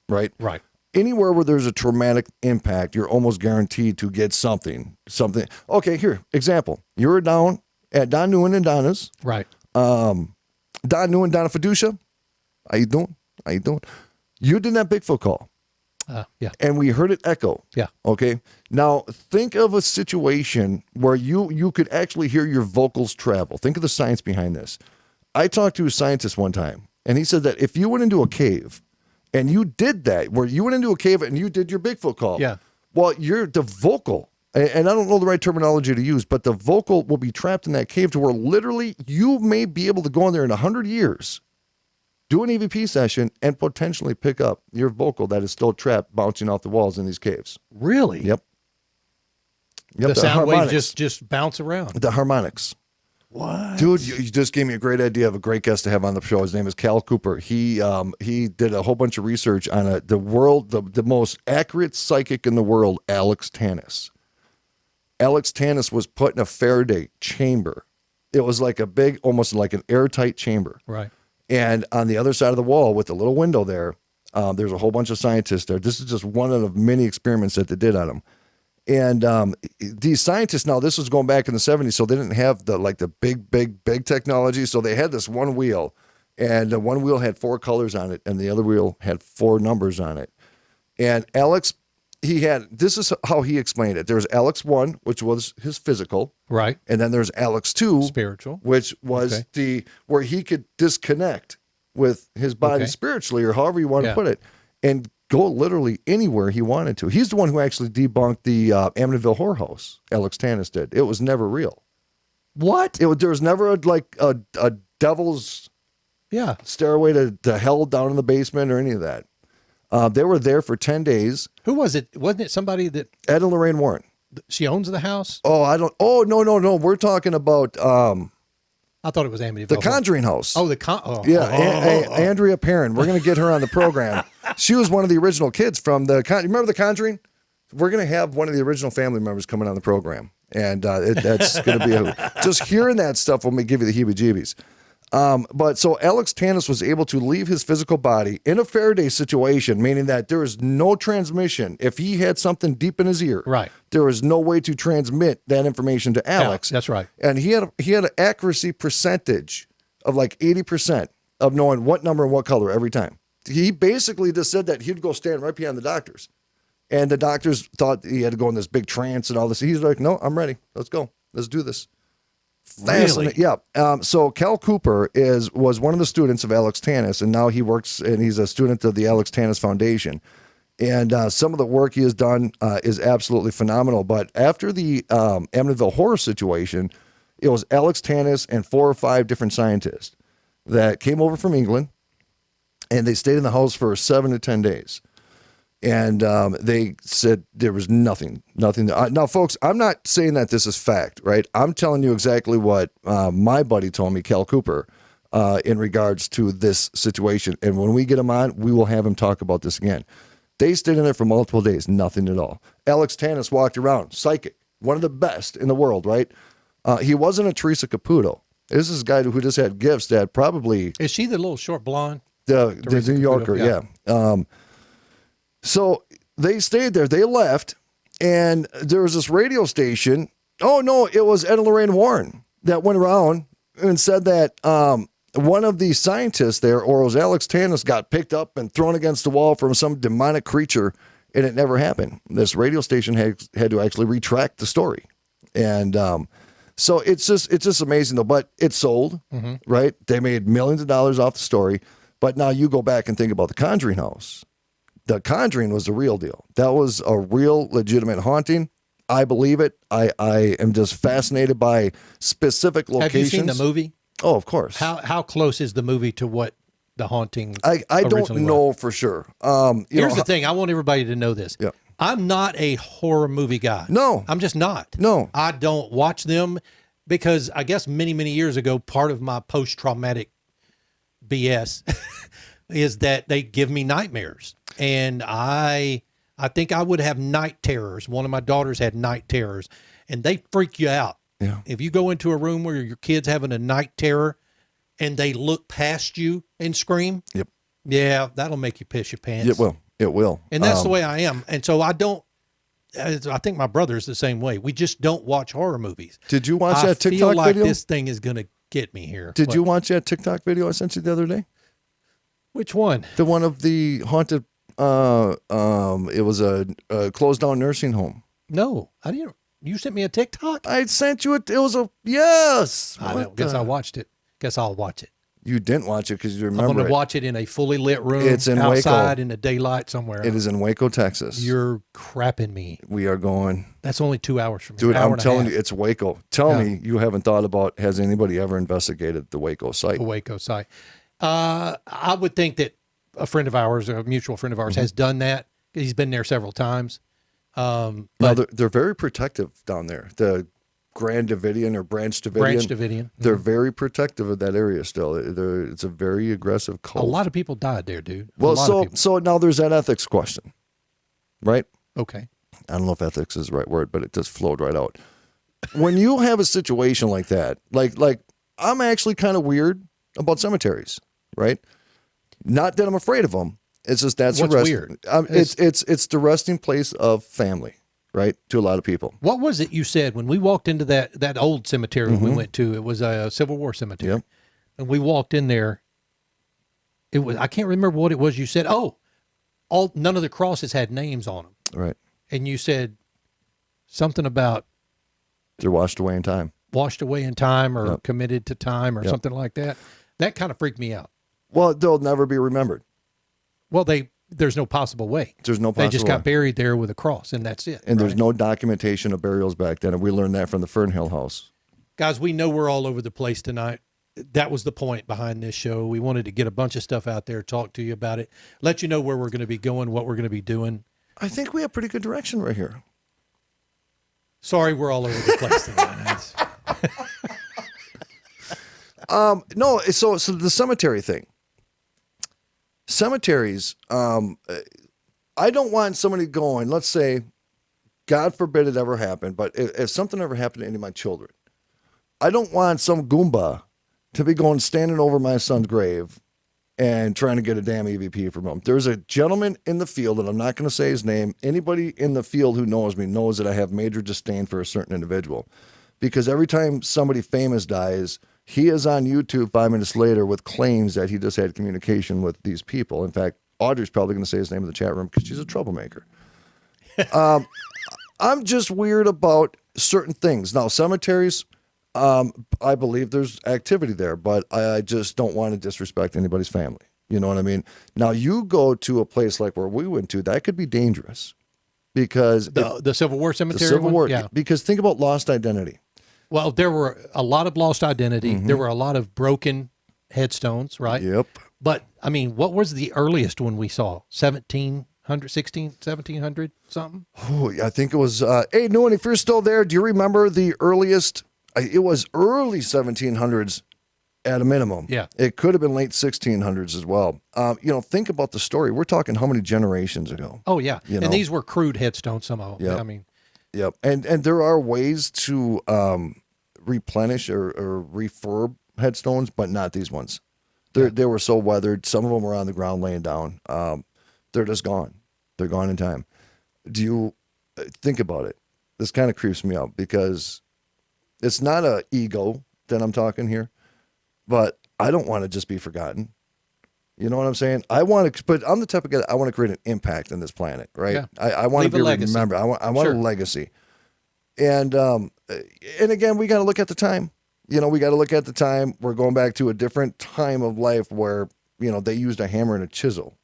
right? Right. Anywhere where there's a traumatic impact, you're almost guaranteed to get something. Okay, here, example. You were down at Don Newen and Donna's. Right. Don Newen, Donna Fiducia. How you doing? You did that Bigfoot call, Yeah. and we heard it echo. Yeah. Okay. Now think of a situation where you could actually hear your vocals travel. Think of the science behind this. I talked to a scientist one time, and he said that if you went into a cave and you did that, where you went into a cave and you did your Bigfoot call. Yeah. Well, the vocal, and I don't know the right terminology to use, but the vocal will be trapped in that cave to where literally you may be able to go in there in 100 years, do an EVP session, and potentially pick up your vocal that is still trapped bouncing off the walls in these caves. Really? Yep. The sound waves harmonics. just bounce around. The harmonics. What? Dude, you just gave me a great idea of a great guest to have on the show. His name is Cal Cooper. He did a whole bunch of research on the most accurate psychic in the world, Alex Tannis. Alex Tannis was put in a Faraday chamber. It was like a big, almost like an airtight chamber. Right. And on the other side of the wall with a little window there, there's a whole bunch of scientists there. This is just one of many experiments that they did on him. And these scientists, now this was going back in the 70s, so they didn't have the big technology. So they had this one wheel, and the one wheel had 4 colors on it, and the other wheel had 4 numbers on it. And Alex, this is how he explained it. There's Alex 1, which was his physical. Right. And then there's Alex 2, Spiritual. which was where he could disconnect with his body spiritually, or however you want to put it, and go literally anywhere he wanted to. He's the one who actually debunked the Amityville Horror House. Alex Tannis did. It was never real. What? There was never a devil's stairway to hell down in the basement or any of that. They were there for 10 days. Who was it? Wasn't it somebody that Ed and Lorraine Warren. she owns the house? Oh, no. We're talking about I thought it was Amityville. the Conjuring House. Oh, Andrea Perrin. We're going to get her on the program. She was one of the original kids from you remember the Conjuring? We're going to have one of the original family members coming on the program. And that's going to be just hearing that stuff will give you the heebie-jeebies. But so Alex Tannis was able to leave his physical body in a Faraday situation, meaning that there is no transmission. If he had something deep in his ear, right, there was no way to transmit that information to Alex. That's right. And he had an accuracy percentage of like 80% of knowing what number and what color every time. He basically just said that he'd go stand right behind the doctors. And the doctors thought he had to go in this big trance and all this. He's like, no, I'm ready. Let's go. Let's do this. Fascinating. Yeah. So Cal Cooper was one of the students of Alex Tannis, and now he works and he's a student of the Alex Tannis Foundation. And some of the work he has done is absolutely phenomenal. But after the Amityville horror situation, it was Alex Tannis and 4 or 5 different scientists that came over from England, and they stayed in the house for 7 to 10 days. And they said there was nothing. Now, folks, I'm not saying that this is fact, right? I'm telling you exactly what my buddy told me, Cal Cooper, in regards to this situation. And when we get him on, we will have him talk about this again. They stayed in there for multiple days, nothing at all. Alex Tannis walked around, psychic, one of the best in the world, right? He wasn't a Teresa Caputo. This is a guy who just had gifts that probably... Is she the little short blonde? The New Yorker, Caputo, yeah. So they stayed there. They left, and there was this radio station. Oh, no, it was Ed and Lorraine Warren that went around and said that one of the scientists there, or it was Alex Tannis, got picked up and thrown against the wall from some demonic creature, and it never happened. This radio station had to actually retract the story. And so it's just amazing, though. But it sold, right? They made millions of dollars off the story. But now you go back and think about the Conjuring house. The Conjuring was the real deal. That was a real, legitimate haunting. I believe it. I am just fascinated by specific locations. Have you seen the movie? Oh, of course. How close is the movie to what the haunting? I don't know for sure. Here's the thing. I want everybody to know this. Yeah. I'm not a horror movie guy. No. I'm just not. No. I don't watch them because I guess many, many years ago, part of my post-traumatic BS is that they give me nightmares. And I think I would have night terrors. One of my daughters had night terrors, and they freak you out. Yeah. If you go into a room where your kid's having a night terror and they look past you and scream, Yep. Yeah, that'll make you piss your pants. It will. It will. And that's the way I am. And so I think my brother's the same way. We just don't watch horror movies. Did you watch that I feel TikTok like video? this thing is going to get me here. Did you watch that TikTok video I sent you the other day? Which one? The one of the haunted, it was a closed down nursing home. No, I didn't. You sent me a TikTok? I sent you it. It was a, yes. I don't guess I watched it. Guess I'll watch it. You didn't watch it because you I'm remember going to it. watch it in a fully lit room. It's in outside Waco. in the daylight somewhere. It is in Waco, Texas. You're crapping me. We are going. That's only 2 hours from Dude, here. I'm telling you, it's Waco. Tell me you haven't thought about, has anybody ever investigated the Waco site? The Waco site. I would think that a friend of ours, a mutual friend of ours, has done that. He's been there several times. Now, they're very protective down there. The Grand Davidian or Branch Davidian. Branch Davidian. They're very protective of that area still. It's a very aggressive A cult. lot of people died there, dude. Well, so now there's that ethics question, right? Okay. I don't know if ethics is the right word, but it just flowed right out. When you have a situation like that, like I'm actually kind of weird about cemeteries, right? Not that I'm afraid of them. It's just that's What's the rest. weird? It's the resting place of family, right? To a lot of people. What was it you said when we walked into that old cemetery we went to? It was a Civil War cemetery. Yep. And we walked in there. It was, I can't remember what it was you said. Oh, none of the crosses had names on them. Right. And you said something about They're washed away in time. washed away in time or Yep. committed to time or Yep. something like that. That kind of freaked me out. Well, they'll never be remembered. Well, there's no possible way. There's no They possible just got way. buried there with a cross, and that's it. And there's right? no documentation of burials back then. And we learned that from the Fernhill House. Guys, we know we're all over the place tonight. That was the point behind this show. We wanted to get a bunch of stuff out there, talk to you about it, let you know where we're going to be going, what we're going to be doing. I think we have pretty good direction right here. Sorry, we're all over the place tonight. No, so the cemetery thing. Cemeteries, I don't want somebody going, let's say, God forbid it ever happened, but if something ever happened to any of my children, I don't want some Goomba to be going standing over my son's grave and trying to get a damn EVP from him. There's a gentleman in the field, and I'm not going to say his name. Anybody in the field who knows me knows that I have major disdain for a certain individual, because every time somebody famous dies, he is on YouTube 5 minutes later with claims that he just had communication with these people. In fact, Audrey's probably going to say his name in the chat room because she's a troublemaker. I'm just weird about certain things. Now, cemeteries, I believe there's activity there, but I just don't want to disrespect anybody's family. You know what I mean? Now, you go to a place like where we went to, that could be dangerous because The Civil War the Cemetery. Civil one? War. Yeah. Because think about lost identity. Well, there were a lot of lost identity. There were a lot of broken headstones, right? Yep. But I mean, what was the earliest one we saw? 1700 something? Oh, I think it was. Hey, Noon, if you're still there, do you remember the earliest? It was early 1700s at a minimum. Yeah. It could have been late 1600s as well. Think about the story. We're talking how many generations ago? Oh yeah. You know? And these were crude headstones, some of them. Yep. I mean, Yep. And there are ways to replenish or refurb headstones, but not these ones. They were so weathered. Some of them were on the ground laying down. They're just gone. They're gone in time. Do you think about it? This kind of creeps me out because it's not a ego that I'm talking here, but I don't want to just be forgotten. You know what I'm saying? I want to, but I'm the type of guy that I want to create an impact on this planet, right? Yeah. I want Leave to a be legacy. remembered. I want Sure. a legacy. And again, we got to look at the time. We got to look at the time. We're going back to a different time of life where, they used a hammer and a chisel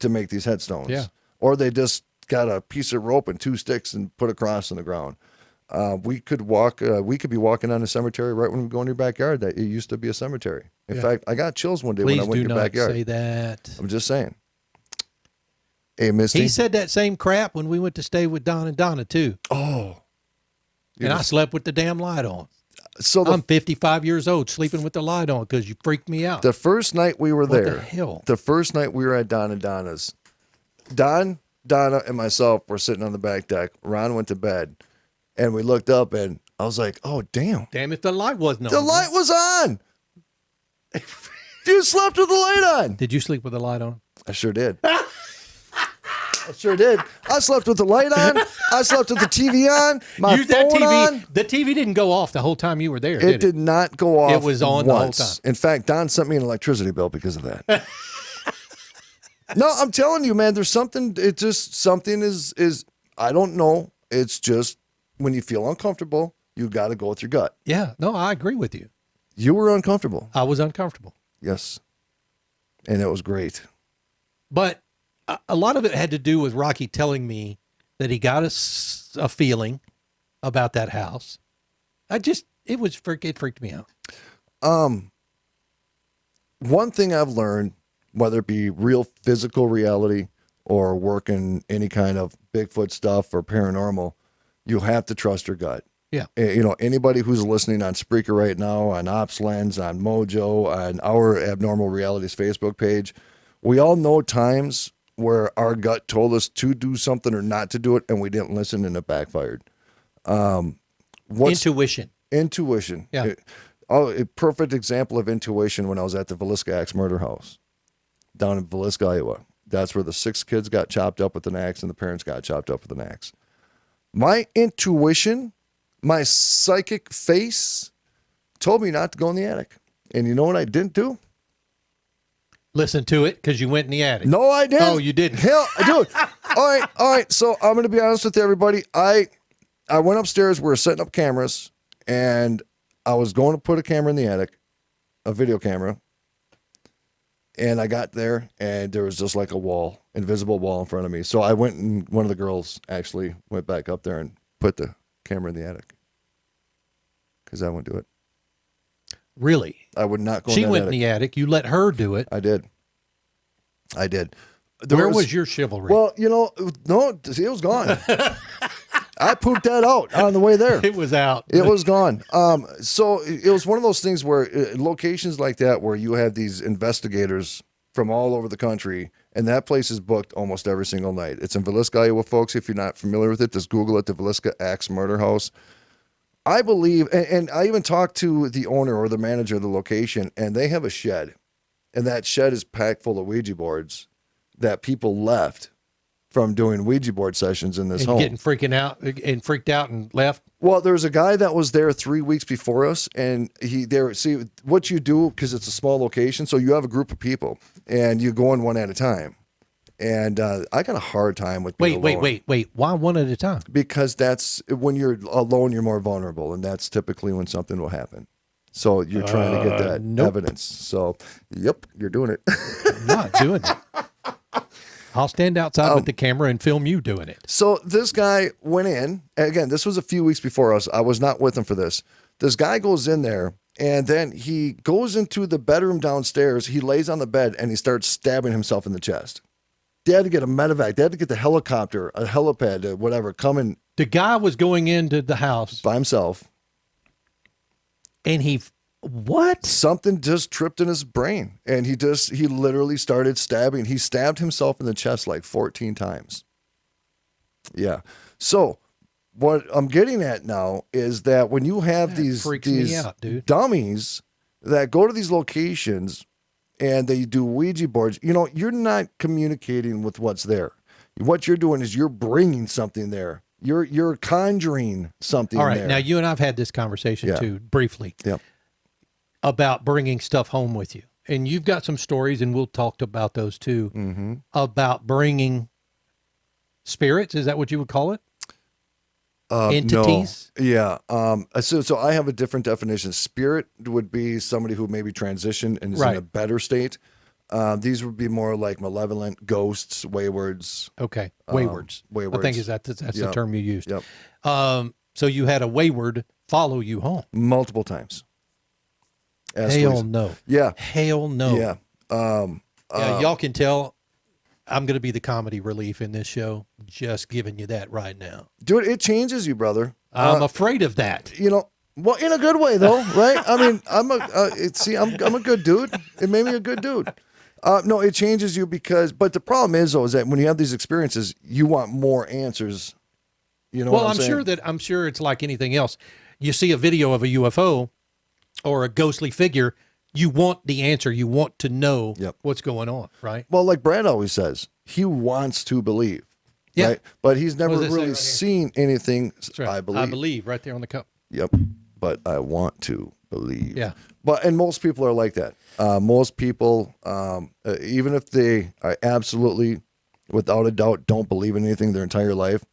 to make these headstones. Yeah. Or they just got a piece of rope and two sticks and put a cross in the ground. We could be walking on a cemetery right when we go in your backyard. That it used to be a cemetery. In fact, I got chills one day when please I went do in your not backyard. say that. I'm just saying. Hey, Misty. He said that same crap when we went to stay with Don and Donna too. Oh. And I slept with the damn light on. So I'm 55 years old sleeping with the light on because you freaked me out. the first night we were there, the hell? the first night we were at Don and Donna's, Don, Donna, and myself were sitting on the back deck. Ron went to bed, and we looked up, and I was like, "Oh, damn! Damn if the light wasn't on. The light was on. You slept with the light on." Did you sleep with the light on? I sure did. I sure did. I slept with the light on. I slept with the TV on. My You- that phone TV, on. The TV didn't go off the whole time you were there, It did not go off. It was on the whole once. time. In fact, Don sent me an electricity bill because of that. No, I'm telling you, man. There's something. It just something is. I don't know. It's just when you feel uncomfortable, you got to go with your gut. Yeah, no, I agree with you. You were uncomfortable. I was uncomfortable. Yes, and it was great. But a lot of it had to do with Rocky telling me that he got a feeling about that house. It freaked me out. One thing I've learned, whether it be real physical reality or working any kind of Bigfoot stuff or paranormal, you have to trust your gut. Yeah. Anybody who's listening on Spreaker right now, on OpsLens, on Mojo, on our Abnormal Realities Facebook page, we all know times where our gut told us to do something or not to do it, and we didn't listen and it backfired. Intuition. Intuition. Yeah. A perfect example of intuition when I was at the Villisca Axe Murder House down in Villisca, Iowa. That's where the 6 kids got chopped up with an axe and the parents got chopped up with an axe. My intuition, my psychic face told me not to go in the attic. And you know what I didn't do? Listen to it because you went in the attic. No, I didn't. Oh, you didn't. Hell, dude. All right. So I'm going to be honest with everybody. I went upstairs. We were setting up cameras, and I was going to put a camera in the attic, a video camera. And I got there, and there was just like a wall, invisible wall in front of me. So I went, and one of the girls actually went back up there and put the camera in the attic because I wouldn't do it. Really? I would not go She in that went attic. in the attic. You let her do it. I did. Where was your chivalry? Well, no, it was gone. I pooped that out on the way there. It was out. It was gone. So it was one of those things where locations like that, where you have these investigators from all over the country, and that place is booked almost every single night. It's in Villisca, Iowa, folks. If you're not familiar with it, just Google it, the Villisca Axe Murder House. I believe, and I even talked to the owner or the manager of the location, and they have a shed, and that shed is packed full of Ouija boards that people left from doing Ouija board sessions in this and home. getting freaked out and left. Well, there was a guy that was there 3 weeks before us, and see what you do, because it's a small location, so you have a group of people, and you go in one at a time. And I got a hard time with being alone. Wait. Why one at a time? Because that's when you're alone, you're more vulnerable, and that's typically when something will happen. So you're trying to get that evidence. So, yep, you're doing it. I'm not doing it. I'll stand outside with the camera and film you doing it. So this guy went in. Again, this was a few weeks before us. I was not with him for this. This guy goes in there, and then he goes into the bedroom downstairs. He lays on the bed, and he starts stabbing himself in the chest. They had to get a medevac. They had to get the helicopter, a helipad, whatever, coming The guy was going into the house, by himself. and what? Something just tripped in his brain, and he literally started stabbing. He stabbed himself in the chest like 14 times. Yeah. So what I'm getting at now is that when you have these me out, dude. dummies that go to these locations and they do Ouija boards, you're not communicating with what's there. What you're doing is you're bringing something there. You're conjuring something. All right. there. Now, you and I've had this conversation too, briefly, Yep. about bringing stuff home with you. And you've got some stories, and we'll talk about those too, about bringing spirits. Is that what you would call it? Entities? No. Yeah. So I have a different definition. Spirit would be somebody who maybe transitioned and is in a better state. These would be more like malevolent ghosts, waywards. Okay. Waywards. Waywards. I think that's the term you used. Yep. So you had a wayward follow you home. Multiple times. Hell no. Yeah. Hell no. Yeah. Yeah, y'all can tell I'm going to be the comedy relief in this show. Just giving you that right now. Dude, it changes you, brother. I'm afraid of that. Well, in a good way though, right? I mean, I'm a good dude. It made me a good dude. No, it changes you but the problem is though, is that when you have these experiences, you want more answers. Well, I'm sure it's like anything else. You see a video of a UFO or a ghostly figure, you want the answer. You want to know what's going on, right? Well, like Brad always says, he wants to believe. Yeah. Right? But he's never What does it say really right here? seen anything. That's right. I believe. right there on the cup. Yep. But I want to believe. Yeah. And most people are like that. Most people, even if they are absolutely, without a doubt, don't believe in anything their entire life,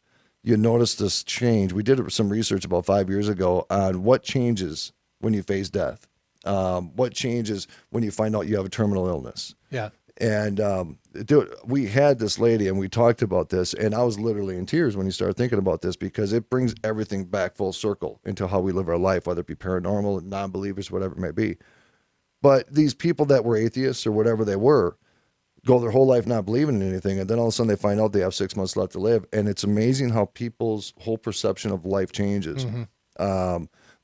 you notice this change. We did some research about 5 years ago on what changes when you face death. What changes when you find out you have a terminal illness. Yeah. And dude, we had this lady and we talked about this, and I was literally in tears when you started thinking about this because it brings everything back full circle into how we live our life, whether it be paranormal, non-believers, whatever it may be. But these people that were atheists or whatever they were go their whole life not believing in anything, and then all of a sudden they find out they have 6 months left to live, and it's amazing how people's whole perception of life changes.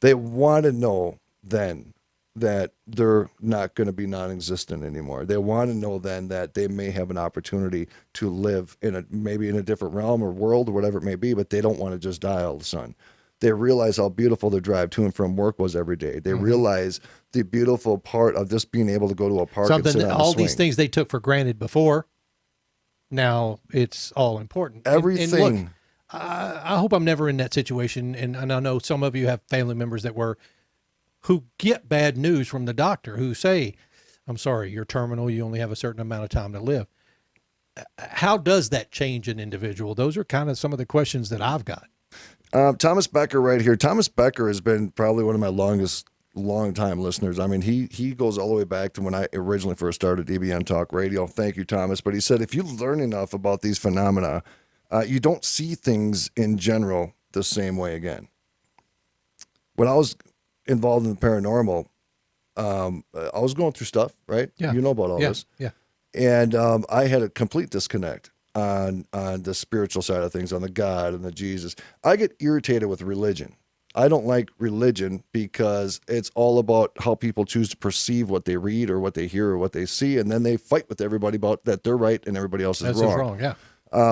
They want to know then that they're not going to be non-existent anymore. They want to know then that they may have an opportunity to live maybe in a different realm or world or whatever it may be, but they don't want to just die all of a sudden. They realize how beautiful their drive to and from work was every day. They realize the beautiful part of just being able to go to a park and sit on all the swing. these things they took for granted before, now it's all important. Everything. And look, I hope I'm never in that situation, and I know some of you have family members that were, who get bad news from the doctor who say, I'm sorry, you're terminal, you only have a certain amount of time to live. How does that change an individual? Those are kind of some of the questions that I've got. Thomas Becker right here. Thomas Becker has been probably one of my long-time listeners. I mean, he goes all the way back to when I originally first started EBN Talk Radio. Thank you, Thomas. But he said, if you learn enough about these phenomena, you don't see things in general the same way again. When I was involved in the paranormal, I was going through stuff, right? Yeah. You know about all this. Yeah. And I had a complete disconnect on the spiritual side of things, on the God and the Jesus. I get irritated with religion. I don't like religion because it's all about how people choose to perceive what they read or what they hear or what they see, and then they fight with everybody about that they're right and everybody else is wrong. Yeah.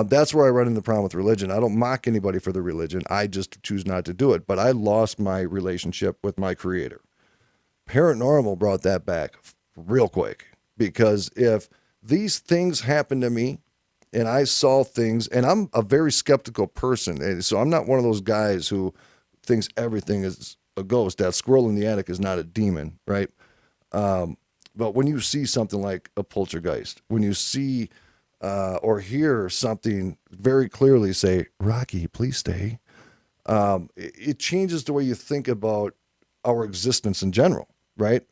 That's where I run into the problem with religion. I don't mock anybody for their religion. I just choose not to do it. But I lost my relationship with my creator. Paranormal brought that back real quick, because if these things happened to me and I saw things, and I'm a very skeptical person, and so I'm not one of those guys who thinks everything is a ghost. That squirrel in the attic is not a demon, right? But when you see something like a poltergeist, when you see or hear something very clearly say, Rocky, please stay, it changes the way you think about our existence in general, right?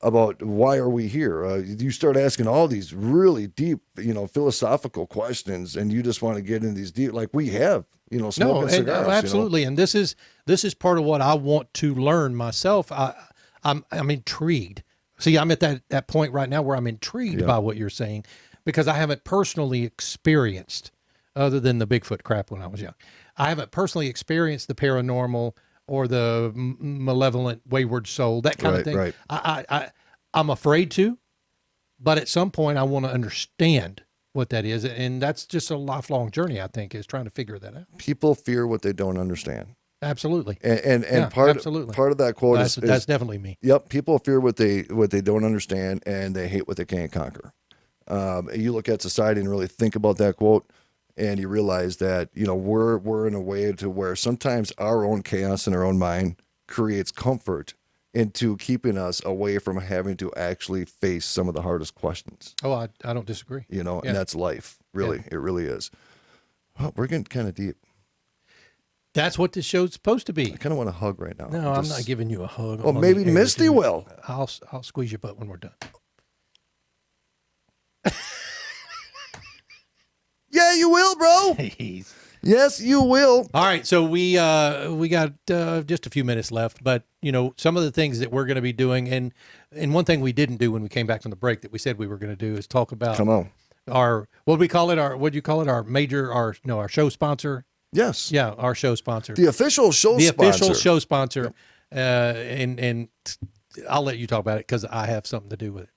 About why are we here? You start asking all these really deep, philosophical questions, and you just want to get in these deep, like we have, smoking cigars. Absolutely. And this is part of what I want to learn myself. I'm intrigued. See, I'm at that point right now where I'm intrigued by what you're saying, because I haven't personally experienced, other than the Bigfoot crap when I was young, I haven't personally experienced the paranormal or the malevolent wayward soul, that kind of thing. Right. I'm afraid to, but at some point I want to understand what that is. And that's just a lifelong journey, I think, is trying to figure that out. People fear what they don't understand. Absolutely. And absolutely. part of that quote that's definitely me. Yep. People fear what they don't understand, and they hate what they can't conquer. You look at society and really think about that quote, and you realize that, we're in a way to where sometimes our own chaos in our own mind creates comfort into keeping us away from having to actually face some of the hardest questions. Oh, I don't disagree. And that's life. Really, It really is. Oh, we're getting kind of deep. That's what this show's supposed to be. I kind of want a hug right now. No, I'm not giving you a hug. Well, maybe Misty will. I'll squeeze your butt when we're done. Yeah, you will, bro. Yes, you will. All right, so we got just a few minutes left, but some of the things that we're going to be doing, and one thing we didn't do when we came back from the break that we said we were going to do is talk about our our show sponsor. Yes. Yeah, our show sponsor. The official show sponsor. The official show sponsor. Yep. And I'll let you talk about it because I have something to do with it.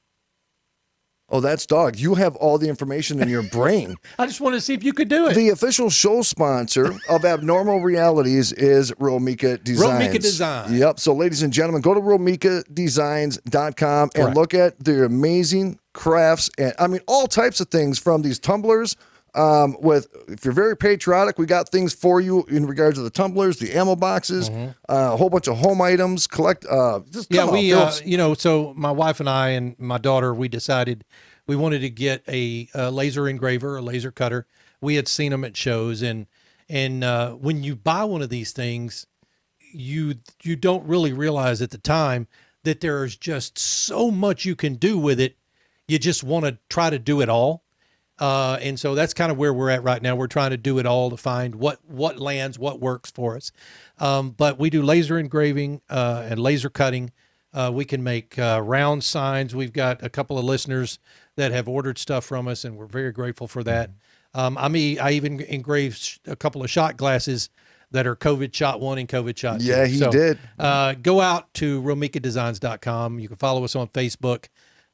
Oh, that's dog. You have all the information in your brain. I just wanted to see if you could do it. The official show sponsor of Abnormal Realities is Romika Designs. Romika Designs. Yep. So, ladies and gentlemen, go to romikadesigns.com and look at their amazing crafts and, all types of things, from these tumblers. If you're very patriotic, we got things for you in regards to the tumblers, the ammo boxes, a whole bunch of home items. So my wife and I and my daughter, we decided we wanted to get a laser engraver, a laser cutter. We had seen them at shows, and when you buy one of these things, you don't really realize at the time that there's just so much you can do with it. You just want to try to do it all. And so that's kind of where we're at right now. We're trying to do it all to find what lands, what works for us. But we do laser engraving and laser cutting. We can make round signs. We've got a couple of listeners that have ordered stuff from us, and we're very grateful for that. I even engraved a couple of shot glasses that are COVID shot 1 and COVID shot 2. Yeah, he did. Go out to romikadesigns.com. You can follow us on Facebook,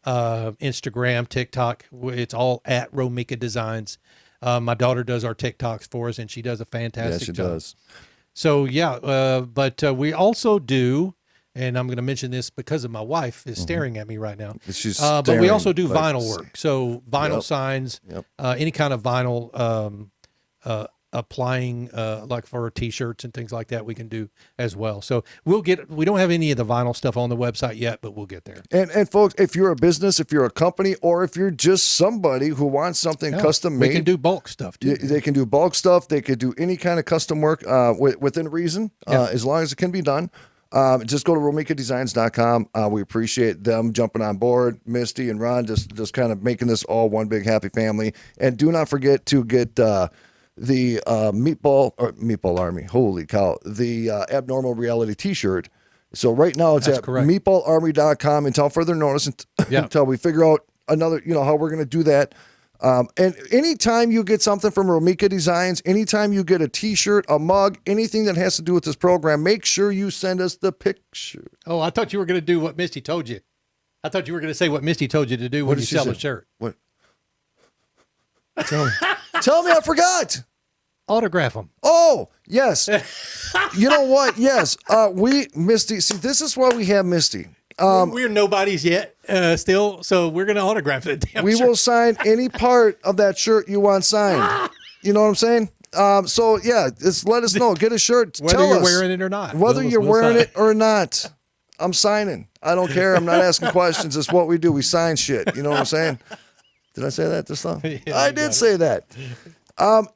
Instagram, TikTok. It's all at Romika Designs. My daughter does our TikToks for us, and she does a fantastic job. Yeah, she does. So but we also do, and I'm going to mention this because of my wife is staring at me right now. She's but we also do staring, vinyl work. So vinyl signs, any kind of vinyl, applying like for t-shirts and things like that, we can do as well. So we don't have any of the vinyl stuff on the website yet, but we'll get there. And folks, if you're a business, if you're a company, or if you're just somebody who wants something custom made, we can do bulk stuff too. They can do bulk stuff. They could do any kind of custom work within reason, as long as it can be done. Just go to romikadesigns.com. We appreciate them jumping on board, Misty and Ron, just kind of making this all one big happy family. And do not forget to get the Meatball Army. Holy cow. The Abnormal Reality t-shirt. So right now it's at meatballarmy.com until further notice, until we figure out another, how we're going to do that. And anytime you get something from Romika Designs, anytime you get a t-shirt, a mug, anything that has to do with this program, make sure you send us the picture. Oh, I thought you were going to do what Misty told you. I thought you were going to say what Misty told you to do when you sell a shirt. What? Tell me. Tell me, I forgot. Autograph them. Oh, yes. You know what? Yes. Misty, see, this is why we have Misty. We're nobodies yet, still, so we're going to autograph it. We will sign any part of that shirt you want signed. You know what I'm saying? So, yeah, just let us know. Get a shirt. Whether you're wearing it or not. Whether you're wearing it or not, I'm signing. I don't care. I'm not asking questions. It's what we do. We sign shit. You know what I'm saying? Did I say that just now? Yeah, I you got did it. say that.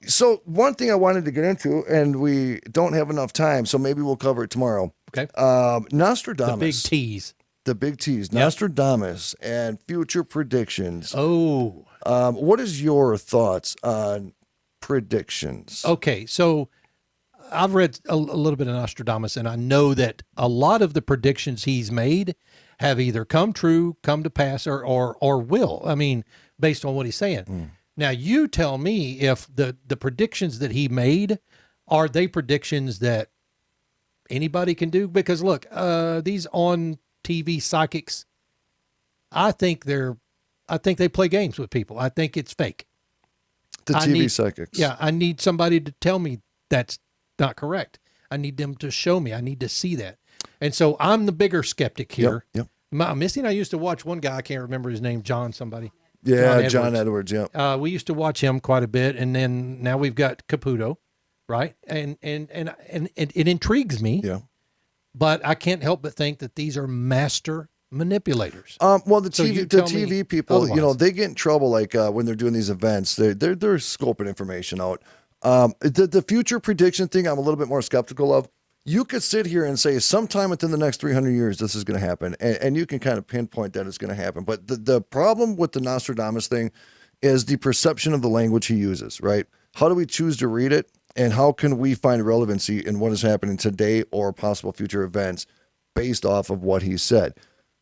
So one thing I wanted to get into, and we don't have enough time, so maybe we'll cover it tomorrow. Okay. Nostradamus. The big tease. The big T's. Nostradamus and future predictions. Oh. What is your thoughts on predictions? Okay, so I've read a little bit of Nostradamus, and I know that a lot of the predictions he's made have either come true, come to pass, or will. I mean, based on what he's saying. Now, you tell me if the predictions that he made, are they predictions that anybody can do? Because look, these on TV psychics, I think they play games with people. I think it's fake. The TV psychics. Yeah, I need somebody to tell me that's not correct. I need them to show me. I need to see that. And so I'm the bigger skeptic here. Yep. Missy and I used to watch one guy, I can't remember his name, John somebody. Yeah, John Edwards. Yeah. We used to watch him quite a bit, and then now we've got Caputo, right? And it intrigues me. Yeah. But I can't help but think that these are master manipulators. Well, the So you TV, the tell me TV people, otherwise. they get in trouble like when they're doing these events. They're scoping information out. The future prediction thing, I'm a little bit more skeptical of. You could sit here and say sometime within the next 300 years this is going to happen, and you can kind of pinpoint that it's going to happen. But the problem with the Nostradamus thing is the perception of the language he uses, right? How do we choose to read it, and how can we find relevancy in what is happening today or possible future events based off of what he said?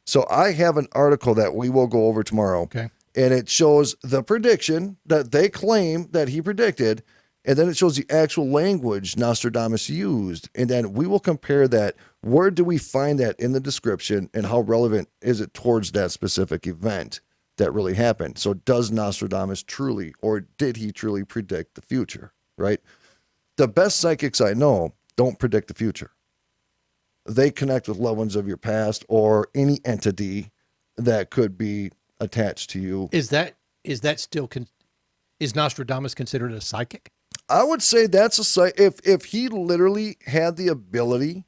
So I have an article that we will go over tomorrow, Okay. and it shows the prediction that they claim that he predicted, and then it shows the actual language Nostradamus used. And then we will compare that. Where do we find that in the description, and how relevant is it towards that specific event that really happened? So does Nostradamus truly, or did he truly predict the future, right? The best psychics I know don't predict the future. They connect with loved ones of your past or any entity that could be attached to you. Is that still is Nostradamus considered a psychic? I would say that's if he literally had the ability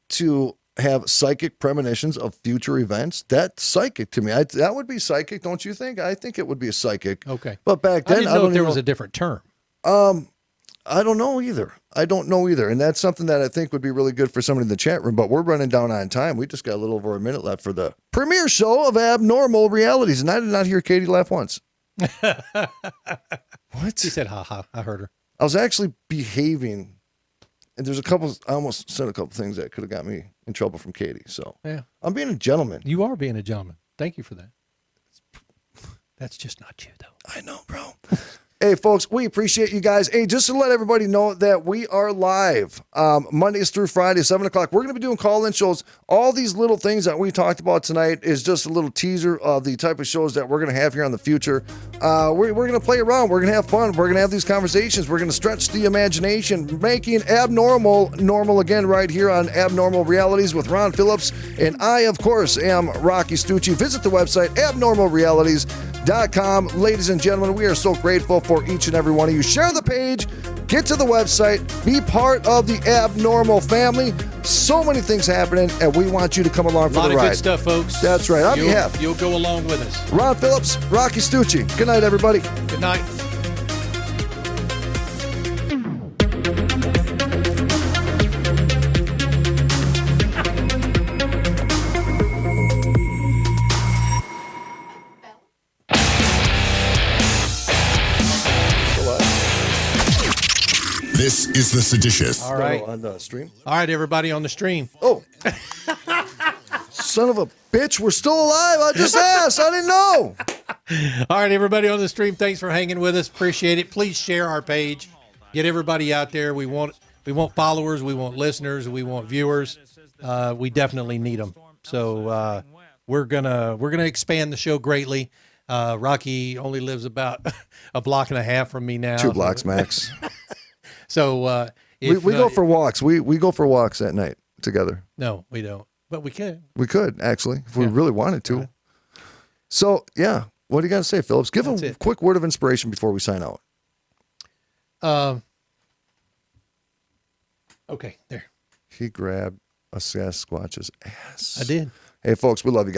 to have psychic premonitions of future events, that's psychic to me. That would be psychic, don't you think? I think it would be a psychic. Okay. But back I then, didn't know if there was a different term. I don't know either. And that's something that I think would be really good for somebody in the chat room, but we're running down on time. We just got a little over a minute left for the premiere show of Abnormal Realities, and I did not hear Katie laugh once. What? She said, ha ha. I heard her. I was actually behaving, and I almost said a couple things that could have got me in trouble from Katie. So Yeah. I'm being a gentleman. You are being a gentleman. Thank you for that. That's just not you, though. I know, bro. Hey, folks, we appreciate you guys. Hey, just to let everybody know that we are live Mondays through Fridays, 7 o'clock. We're going to be doing call-in shows. All these little things that we talked about tonight is just a little teaser of the type of shows that we're going to have here in the future. We're going to play around. We're going to have fun. We're going to have these conversations. We're going to stretch the imagination, making abnormal normal again right here on Abnormal Realities with Ron Phillips. And I, of course, am Rocky Stucci. Visit the website, abnormalrealities.com. Ladies and gentlemen, we are so grateful for each and every one of you. Share the page, get to the website, be part of the Abnormal family. So many things happening, and we want you to come along A for lot the of ride. good stuff, folks. That's right. On behalf, You'll go along with us. Ron Phillips, Rocky Stucci. Good night, everybody. Good night. This is the seditious, All right. On the stream. All right, everybody on the stream. Oh. Son of a bitch, we're still alive. I just asked. I didn't know. All right, everybody on the stream, thanks for hanging with us. Appreciate it. Please share our page. Get everybody out there. We want followers. We want listeners. We want viewers. We definitely need them. So we're gonna expand the show greatly. Rocky only lives about a block and a half from me now. 2 blocks max. So we go for walks. We go for walks at night together. No, we don't. But we can. We could, actually, if we really wanted to. Right. So, yeah. What do you got to say, Phillips? Give a quick word of inspiration before we sign out. Okay, there. He grabbed a Sasquatch's ass. I did. Hey, folks, we love you guys.